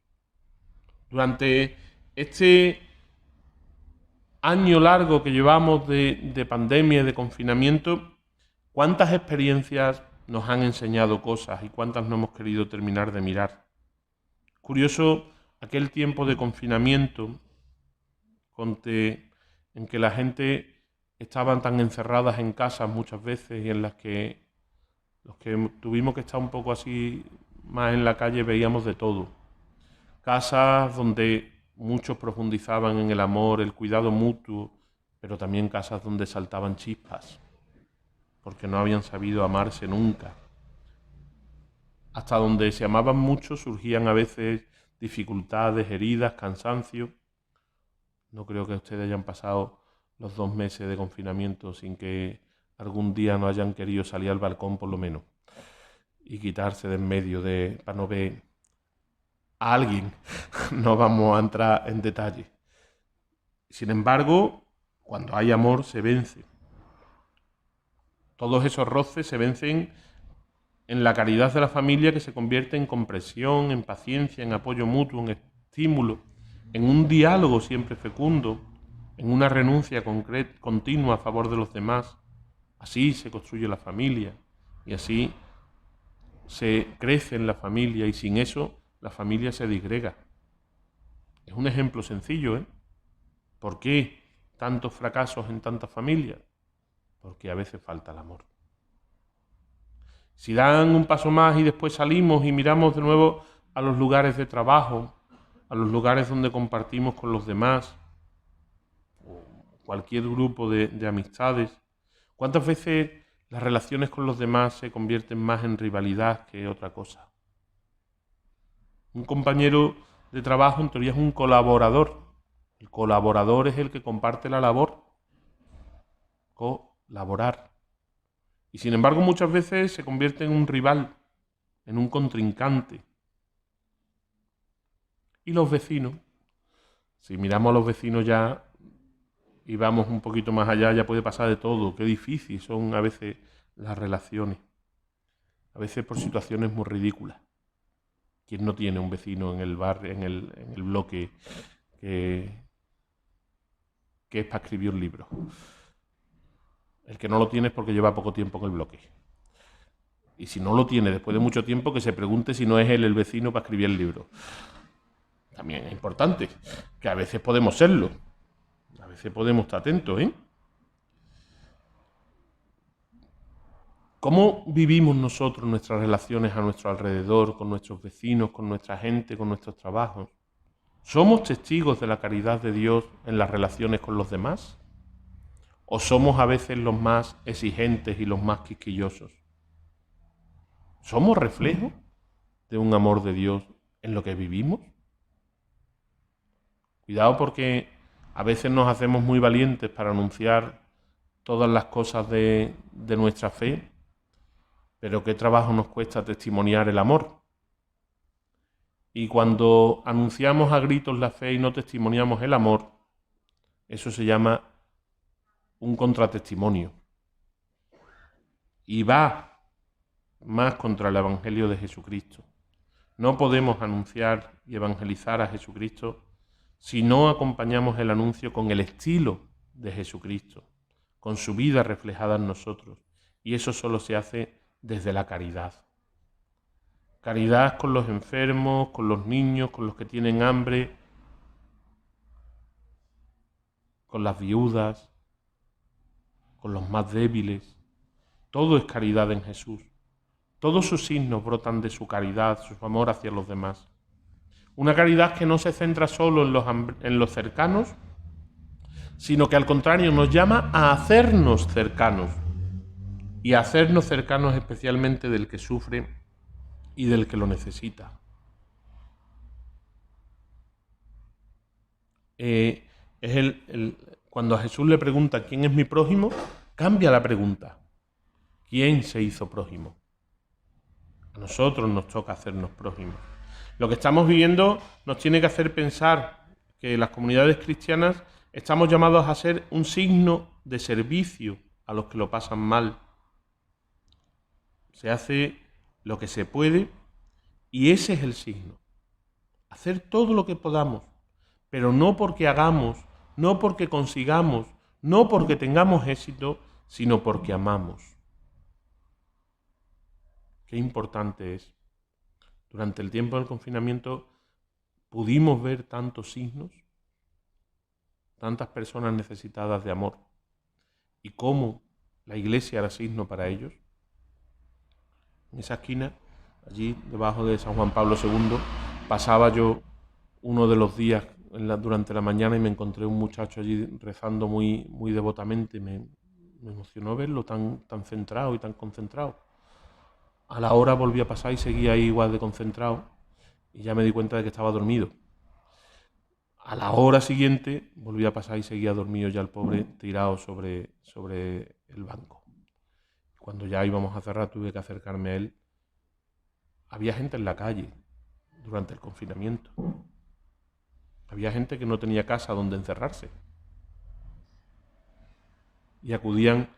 Durante este año largo que llevamos de pandemia y de confinamiento, ¿cuántas experiencias nos han enseñado cosas y cuántas no hemos querido terminar de mirar? Curioso aquel tiempo de confinamiento en que la gente estaban tan encerradas en casas muchas veces y en las que los que tuvimos que estar un poco así más en la calle veíamos de todo. Casas donde muchos profundizaban en el amor, el cuidado mutuo, pero también casas donde saltaban chispas, porque no habían sabido amarse nunca. Hasta donde se amaban mucho surgían a veces dificultades, heridas, cansancio. No creo que ustedes hayan pasado los 2 meses de confinamiento sin que algún día no hayan querido salir al balcón por lo menos y quitarse de en medio para no ver a alguien. No vamos a entrar en detalle. Sin embargo, cuando hay amor se vence. Todos esos roces se vencen en la caridad de la familia, que se convierte en comprensión, en paciencia, en apoyo mutuo, en estímulo, en un diálogo siempre fecundo, en una renuncia continua a favor de los demás. Así se construye la familia y así se crece en la familia, y sin eso la familia se disgrega. Es un ejemplo sencillo, ¿eh? ¿Por qué tantos fracasos en tantas familias? Porque a veces falta el amor. Si dan un paso más y después salimos y miramos de nuevo a los lugares de trabajo, a los lugares donde compartimos con los demás, o cualquier grupo de amistades, ¿cuántas veces las relaciones con los demás se convierten más en rivalidad que otra cosa? Un compañero de trabajo en teoría es un colaborador. El colaborador es el que comparte la labor. Colaborar. Y sin embargo muchas veces se convierte en un rival, en un contrincante. Y los vecinos, si miramos a los vecinos ya y vamos un poquito más allá, ya puede pasar de todo. Qué difícil son a veces las relaciones, a veces por situaciones muy ridículas. ¿Quién no tiene un vecino en el barrio, en el bloque que es para escribir un libro? El que no lo tiene es porque lleva poco tiempo en el bloque. Y si no lo tiene después de mucho tiempo, que se pregunte si no es él el vecino para escribir el libro. También es importante, que a veces podemos serlo. A veces podemos estar atentos, ¿eh? ¿Cómo vivimos nosotros nuestras relaciones a nuestro alrededor, con nuestros vecinos, con nuestra gente, con nuestros trabajos? ¿Somos testigos de la caridad de Dios en las relaciones con los demás? ¿O somos a veces los más exigentes y los más quisquillosos? ¿Somos reflejo de un amor de Dios en lo que vivimos? Cuidado, porque a veces nos hacemos muy valientes para anunciar todas las cosas de nuestra fe, pero qué trabajo nos cuesta testimoniar el amor. Y cuando anunciamos a gritos la fe y no testimoniamos el amor, eso se llama un contratestimonio. Y va más contra el Evangelio de Jesucristo. No podemos anunciar y evangelizar a Jesucristo si no acompañamos el anuncio con el estilo de Jesucristo, con su vida reflejada en nosotros. Y eso solo se hace desde la caridad. Caridad con los enfermos, con los niños, con los que tienen hambre, con las viudas, con los más débiles. Todo es caridad en Jesús. Todos sus signos brotan de su caridad, su amor hacia los demás. Una caridad que no se centra solo en los cercanos, sino que al contrario nos llama a hacernos cercanos. Y a hacernos cercanos especialmente del que sufre y del que lo necesita. Cuando a Jesús le pregunta ¿quién es mi prójimo?, cambia la pregunta. ¿Quién se hizo prójimo? A nosotros nos toca hacernos prójimos. Lo que estamos viviendo nos tiene que hacer pensar que las comunidades cristianas estamos llamados a ser un signo de servicio a los que lo pasan mal. Se hace lo que se puede y ese es el signo. Hacer todo lo que podamos, pero no porque hagamos, no porque consigamos, no porque tengamos éxito, sino porque amamos. Qué importante es. Durante el tiempo del confinamiento pudimos ver tantos signos, tantas personas necesitadas de amor, y cómo la Iglesia era signo para ellos. En esa esquina, allí debajo de San Juan Pablo II, pasaba yo uno de los días durante la mañana y me encontré un muchacho allí rezando muy, muy devotamente. Me emocionó verlo tan centrado y tan concentrado. A la hora volví a pasar y seguía ahí igual de concentrado y ya me di cuenta de que estaba dormido. A la hora siguiente volví a pasar y seguía dormido ya el pobre tirado sobre el banco. Cuando ya íbamos a cerrar tuve que acercarme a él. Había gente en la calle durante el confinamiento. Había gente que no tenía casa donde encerrarse. Y acudían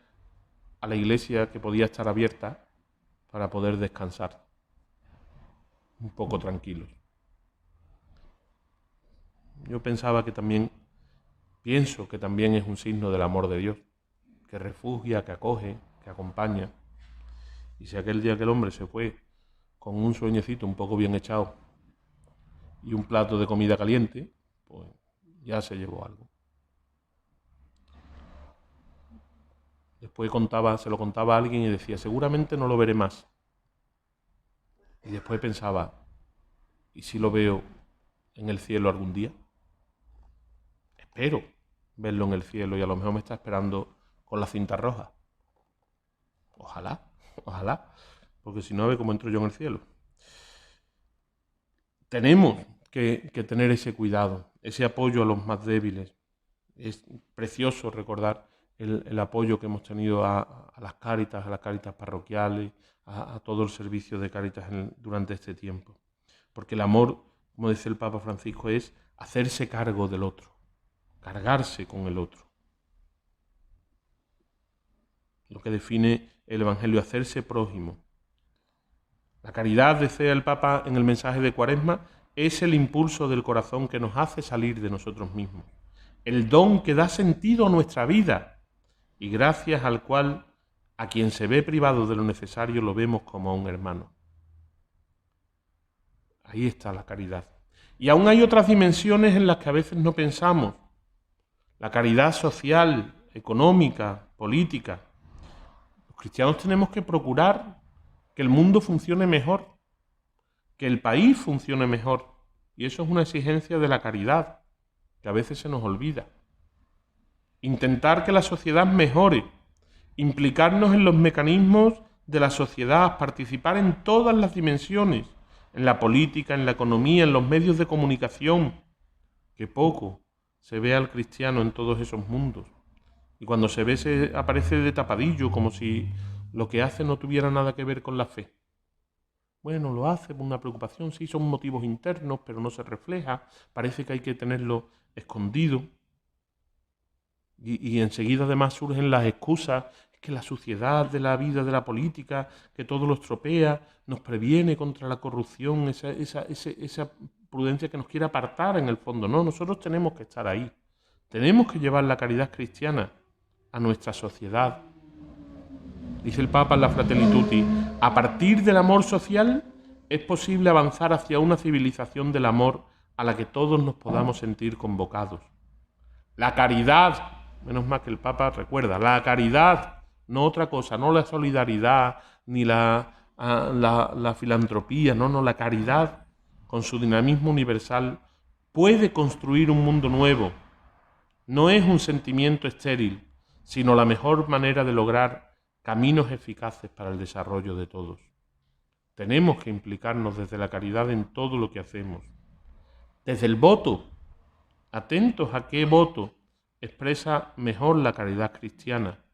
a la iglesia que podía estar abierta para poder descansar un poco tranquilos. Yo pienso que también es un signo del amor de Dios, que refugia, que acoge, que acompaña. Y si aquel día que el hombre se fue con un sueñecito un poco bien echado y un plato de comida caliente, pues ya se llevó algo. Después se lo contaba a alguien y decía, seguramente no lo veré más. Y después pensaba, ¿y si lo veo en el cielo algún día? Espero verlo en el cielo y a lo mejor me está esperando con la cinta roja. Ojalá, ojalá, porque si no, a ver cómo entro yo en el cielo. Tenemos que tener ese cuidado, ese apoyo a los más débiles. Es precioso recordar el apoyo que hemos tenido a las Cáritas parroquiales, a todo el servicio de Cáritas durante este tiempo. Porque el amor, como dice el Papa Francisco, es hacerse cargo del otro, cargarse con el otro. Lo que define el Evangelio, hacerse prójimo. La caridad, decía el Papa en el mensaje de Cuaresma, es el impulso del corazón que nos hace salir de nosotros mismos. El don que da sentido a nuestra vida y gracias al cual a quien se ve privado de lo necesario lo vemos como a un hermano. Ahí está la caridad. Y aún hay otras dimensiones en las que a veces no pensamos. La caridad social, económica, política. Los cristianos tenemos que procurar que el mundo funcione mejor, que el país funcione mejor. Y eso es una exigencia de la caridad, que a veces se nos olvida. Intentar que la sociedad mejore, implicarnos en los mecanismos de la sociedad, participar en todas las dimensiones, en la política, en la economía, en los medios de comunicación, que poco se ve al cristiano en todos esos mundos. Y cuando se ve, aparece de tapadillo, como si lo que hace no tuviera nada que ver con la fe. Bueno, lo hace por una preocupación, sí, son motivos internos, pero no se refleja, parece que hay que tenerlo escondido. Y enseguida además surgen las excusas, es que la suciedad de la vida, de la política, que todo lo estropea, nos previene contra la corrupción, esa prudencia que nos quiere apartar en el fondo. No, nosotros tenemos que estar ahí. Tenemos que llevar la caridad cristiana a nuestra sociedad. Dice el Papa en la Fratelli Tutti, a partir del amor social es posible avanzar hacia una civilización del amor a la que todos nos podamos sentir convocados. La caridad, menos mal que el Papa recuerda, la caridad, no otra cosa, no la solidaridad ni la filantropía, no, la caridad con su dinamismo universal puede construir un mundo nuevo. No es un sentimiento estéril, sino la mejor manera de lograr caminos eficaces para el desarrollo de todos. Tenemos que implicarnos desde la caridad en todo lo que hacemos. Desde el voto, atentos a qué voto expresa mejor la caridad cristiana,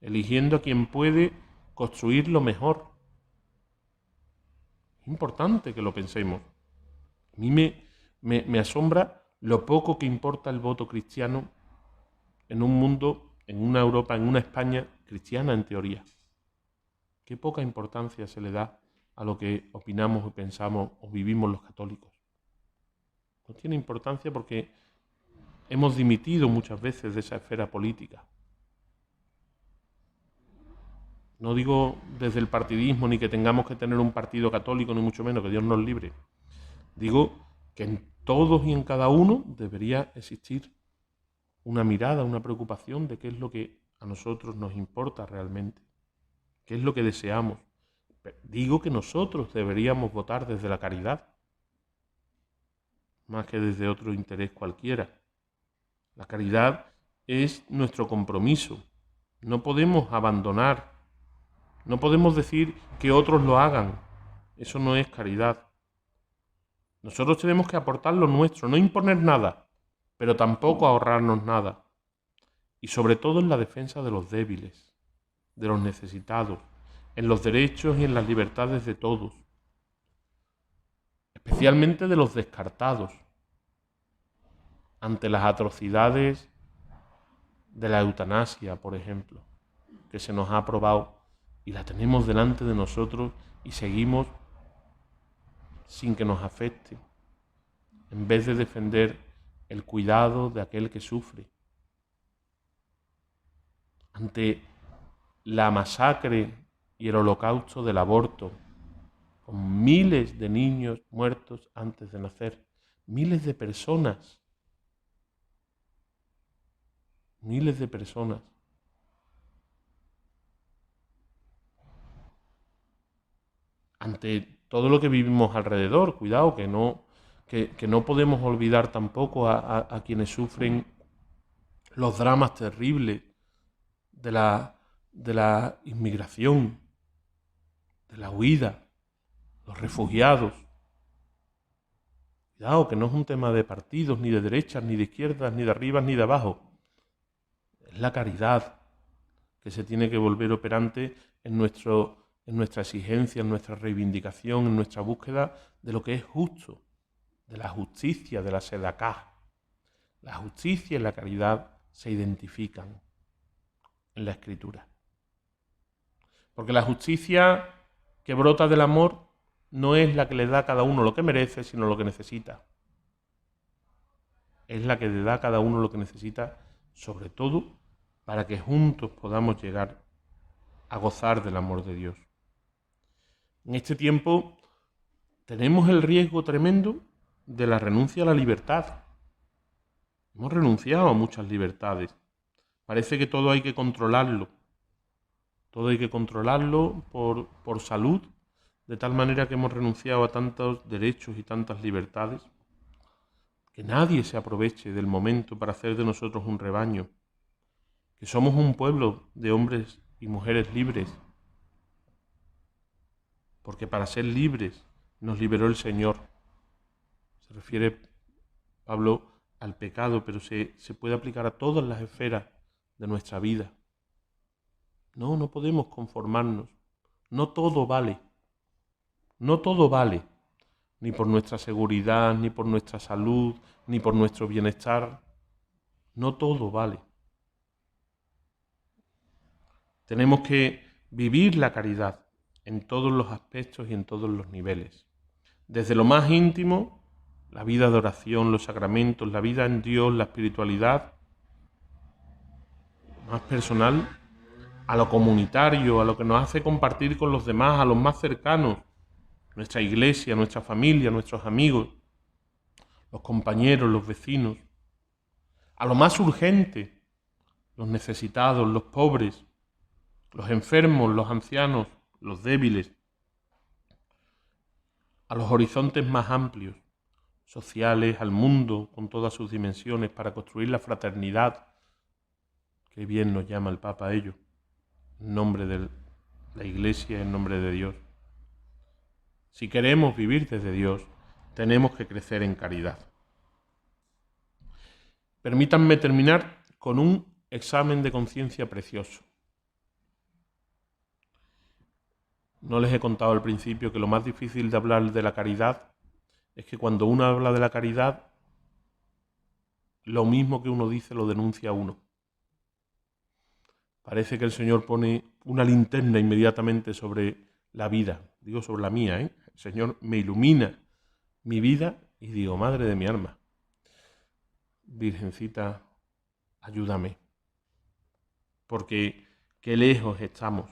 eligiendo a quien puede construirlo mejor. Es importante que lo pensemos. A mí me asombra lo poco que importa el voto cristiano en un mundo, en una Europa, en una España cristiana en teoría. Qué poca importancia se le da a lo que opinamos o pensamos o vivimos los católicos. No tiene importancia porque hemos dimitido muchas veces de esa esfera política. No digo desde el partidismo ni que tengamos que tener un partido católico, ni mucho menos, que Dios nos libre. Digo que en todos y en cada uno debería existir una mirada, una preocupación de qué es lo que a nosotros nos importa realmente, qué es lo que deseamos. Digo que nosotros deberíamos votar desde la caridad, más que desde otro interés cualquiera. La caridad es nuestro compromiso. No podemos abandonar, no podemos decir que otros lo hagan. Eso no es caridad. Nosotros tenemos que aportar lo nuestro, no imponer nada, pero tampoco ahorrarnos nada. Y sobre todo en la defensa de los débiles, de los necesitados, en los derechos y en las libertades de todos, especialmente de los descartados, ante las atrocidades de la eutanasia, por ejemplo, que se nos ha aprobado y la tenemos delante de nosotros y seguimos sin que nos afecte, en vez de defender el cuidado de aquel que sufre. Ante la masacre y el holocausto del aborto, con miles de niños muertos antes de nacer, miles de personas, ante todo lo que vivimos alrededor. Cuidado, que no podemos olvidar tampoco a quienes sufren los dramas terribles de la inmigración, de la huida, los refugiados. Cuidado, que no es un tema de partidos, ni de derechas, ni de izquierdas, ni de arriba, ni de abajo. Es la caridad que se tiene que volver operante en nuestra exigencia, en nuestra reivindicación, en nuestra búsqueda de lo que es justo, de la justicia, de la sedacá. La justicia y la caridad se identifican en la Escritura. Porque la justicia que brota del amor no es la que le da a cada uno lo que merece, sino lo que necesita. Es la que le da a cada uno lo que necesita, sobre todo para que juntos podamos llegar a gozar del amor de Dios. En este tiempo tenemos el riesgo tremendo de la renuncia a la libertad. Hemos renunciado a muchas libertades. Parece que todo hay que controlarlo. Todo hay que controlarlo por salud, de tal manera que hemos renunciado a tantos derechos y tantas libertades. Que nadie se aproveche del momento para hacer de nosotros un rebaño. Que somos un pueblo de hombres y mujeres libres. Porque para ser libres nos liberó el Señor. Se refiere Pablo al pecado, pero se puede aplicar a todas las esferas de nuestra vida. No podemos conformarnos. No todo vale. No todo vale. Ni por nuestra seguridad, ni por nuestra salud, ni por nuestro bienestar. No todo vale. Tenemos que vivir la caridad en todos los aspectos y en todos los niveles. Desde lo más íntimo, la vida de oración, los sacramentos, la vida en Dios, la espiritualidad más personal, a lo comunitario, a lo que nos hace compartir con los demás, a los más cercanos, nuestra iglesia, nuestra familia, nuestros amigos, los compañeros, los vecinos, a lo más urgente, los necesitados, los pobres, los enfermos, los ancianos, los débiles, a los horizontes más amplios, sociales, al mundo con todas sus dimensiones, para construir la fraternidad, que bien nos llama el Papa a ello, en nombre de la Iglesia, en nombre de Dios. Si queremos vivir desde Dios, tenemos que crecer en caridad. Permítanme terminar con un examen de conciencia precioso. No les he contado al principio que lo más difícil de hablar de la caridad es que cuando uno habla de la caridad, lo mismo que uno dice lo denuncia uno. Parece que el Señor pone una linterna inmediatamente sobre la vida, digo sobre la mía, ¿eh? El Señor me ilumina mi vida y digo, madre de mi alma, Virgencita, ayúdame, porque qué lejos estamos.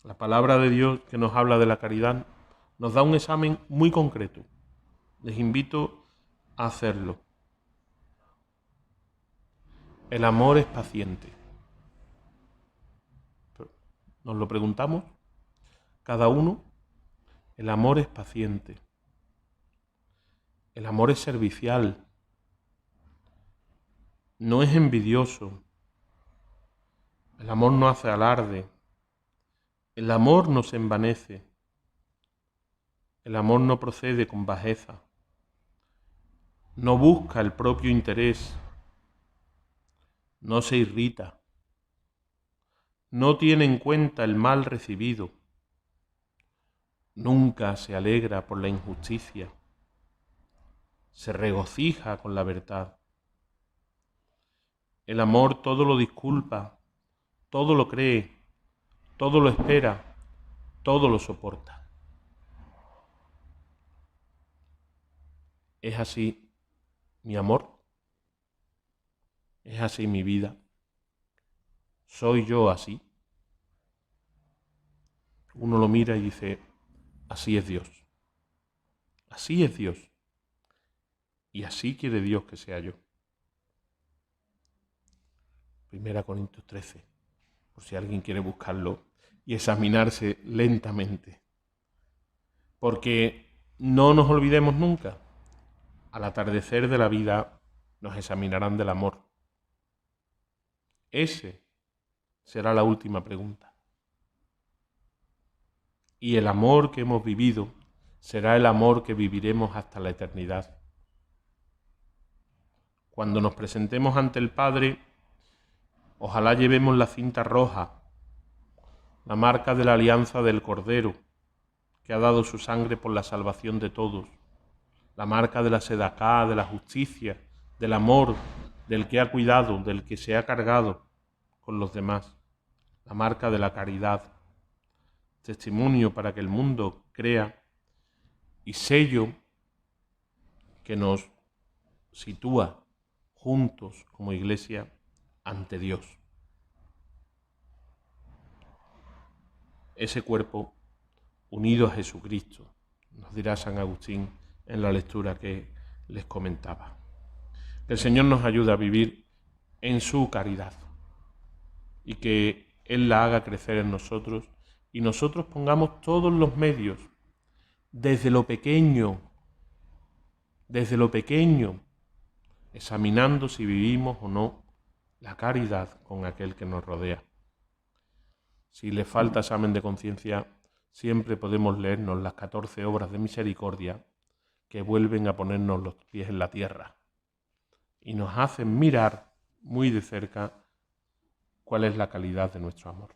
La palabra de Dios que nos habla de la caridad nos da un examen muy concreto. Les invito a hacerlo. El amor es paciente. Nos lo preguntamos cada uno. El amor es paciente. El amor es servicial. No es envidioso. El amor no hace alarde. El amor no se envanece. El amor no procede con bajeza. No busca el propio interés. No se irrita. No tiene en cuenta el mal recibido. Nunca se alegra por la injusticia. Se regocija con la verdad. El amor todo lo disculpa, todo lo cree, todo lo espera, todo lo soporta. ¿Es así mi amor? ¿Es así mi vida? ¿Soy yo así? Uno lo mira y dice, así es Dios. Así es Dios. Y así quiere Dios que sea yo. 1 Corintios 13, por si alguien quiere buscarlo y examinarse lentamente. Porque no nos olvidemos nunca, al atardecer de la vida nos examinarán del amor. Ese será la última pregunta. Y el amor que hemos vivido será el amor que viviremos hasta la eternidad. Cuando nos presentemos ante el Padre, ojalá llevemos la cinta roja, la marca de la alianza del Cordero, que ha dado su sangre por la salvación de todos, la marca de la sedacá, de la justicia, del amor, del que ha cuidado, del que se ha cargado con los demás, la marca de la caridad, testimonio para que el mundo crea y sello que nos sitúa juntos como Iglesia ante Dios. Ese cuerpo unido a Jesucristo, nos dirá San Agustín en la lectura que les comentaba. Que el Señor nos ayude a vivir en su caridad y que Él la haga crecer en nosotros y nosotros pongamos todos los medios, desde lo pequeño, examinando si vivimos o no la caridad con aquel que nos rodea. Si le falta examen de conciencia, siempre podemos leernos las 14 obras de misericordia que vuelven a ponernos los pies en la tierra y nos hacen mirar muy de cerca cuál es la calidad de nuestro amor.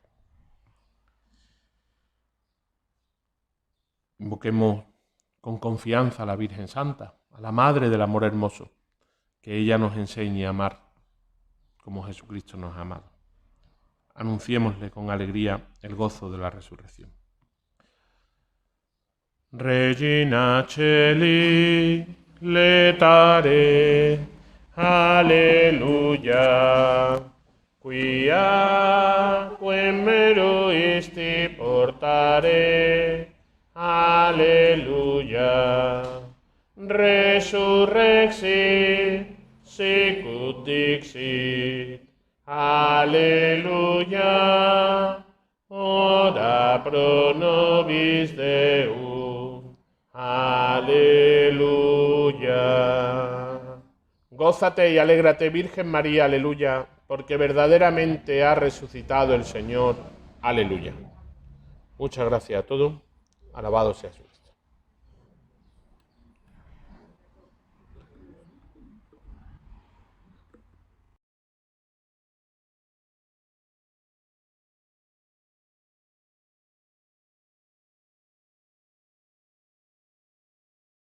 Invoquemos con confianza a la Virgen Santa, a la Madre del Amor Hermoso, que ella nos enseñe a amar como Jesucristo nos ha amado. Anunciémosle con alegría el gozo de la resurrección. Regina Celi, letare, alleluia, quia quem meruisti portare, alleluia, resurrexit, sicut dixit, alleluia, ora pro nobis Deum, aleluya. Gózate y alégrate, Virgen María, aleluya, porque verdaderamente ha resucitado el Señor, aleluya. Muchas gracias a todos, alabado sea Jesús.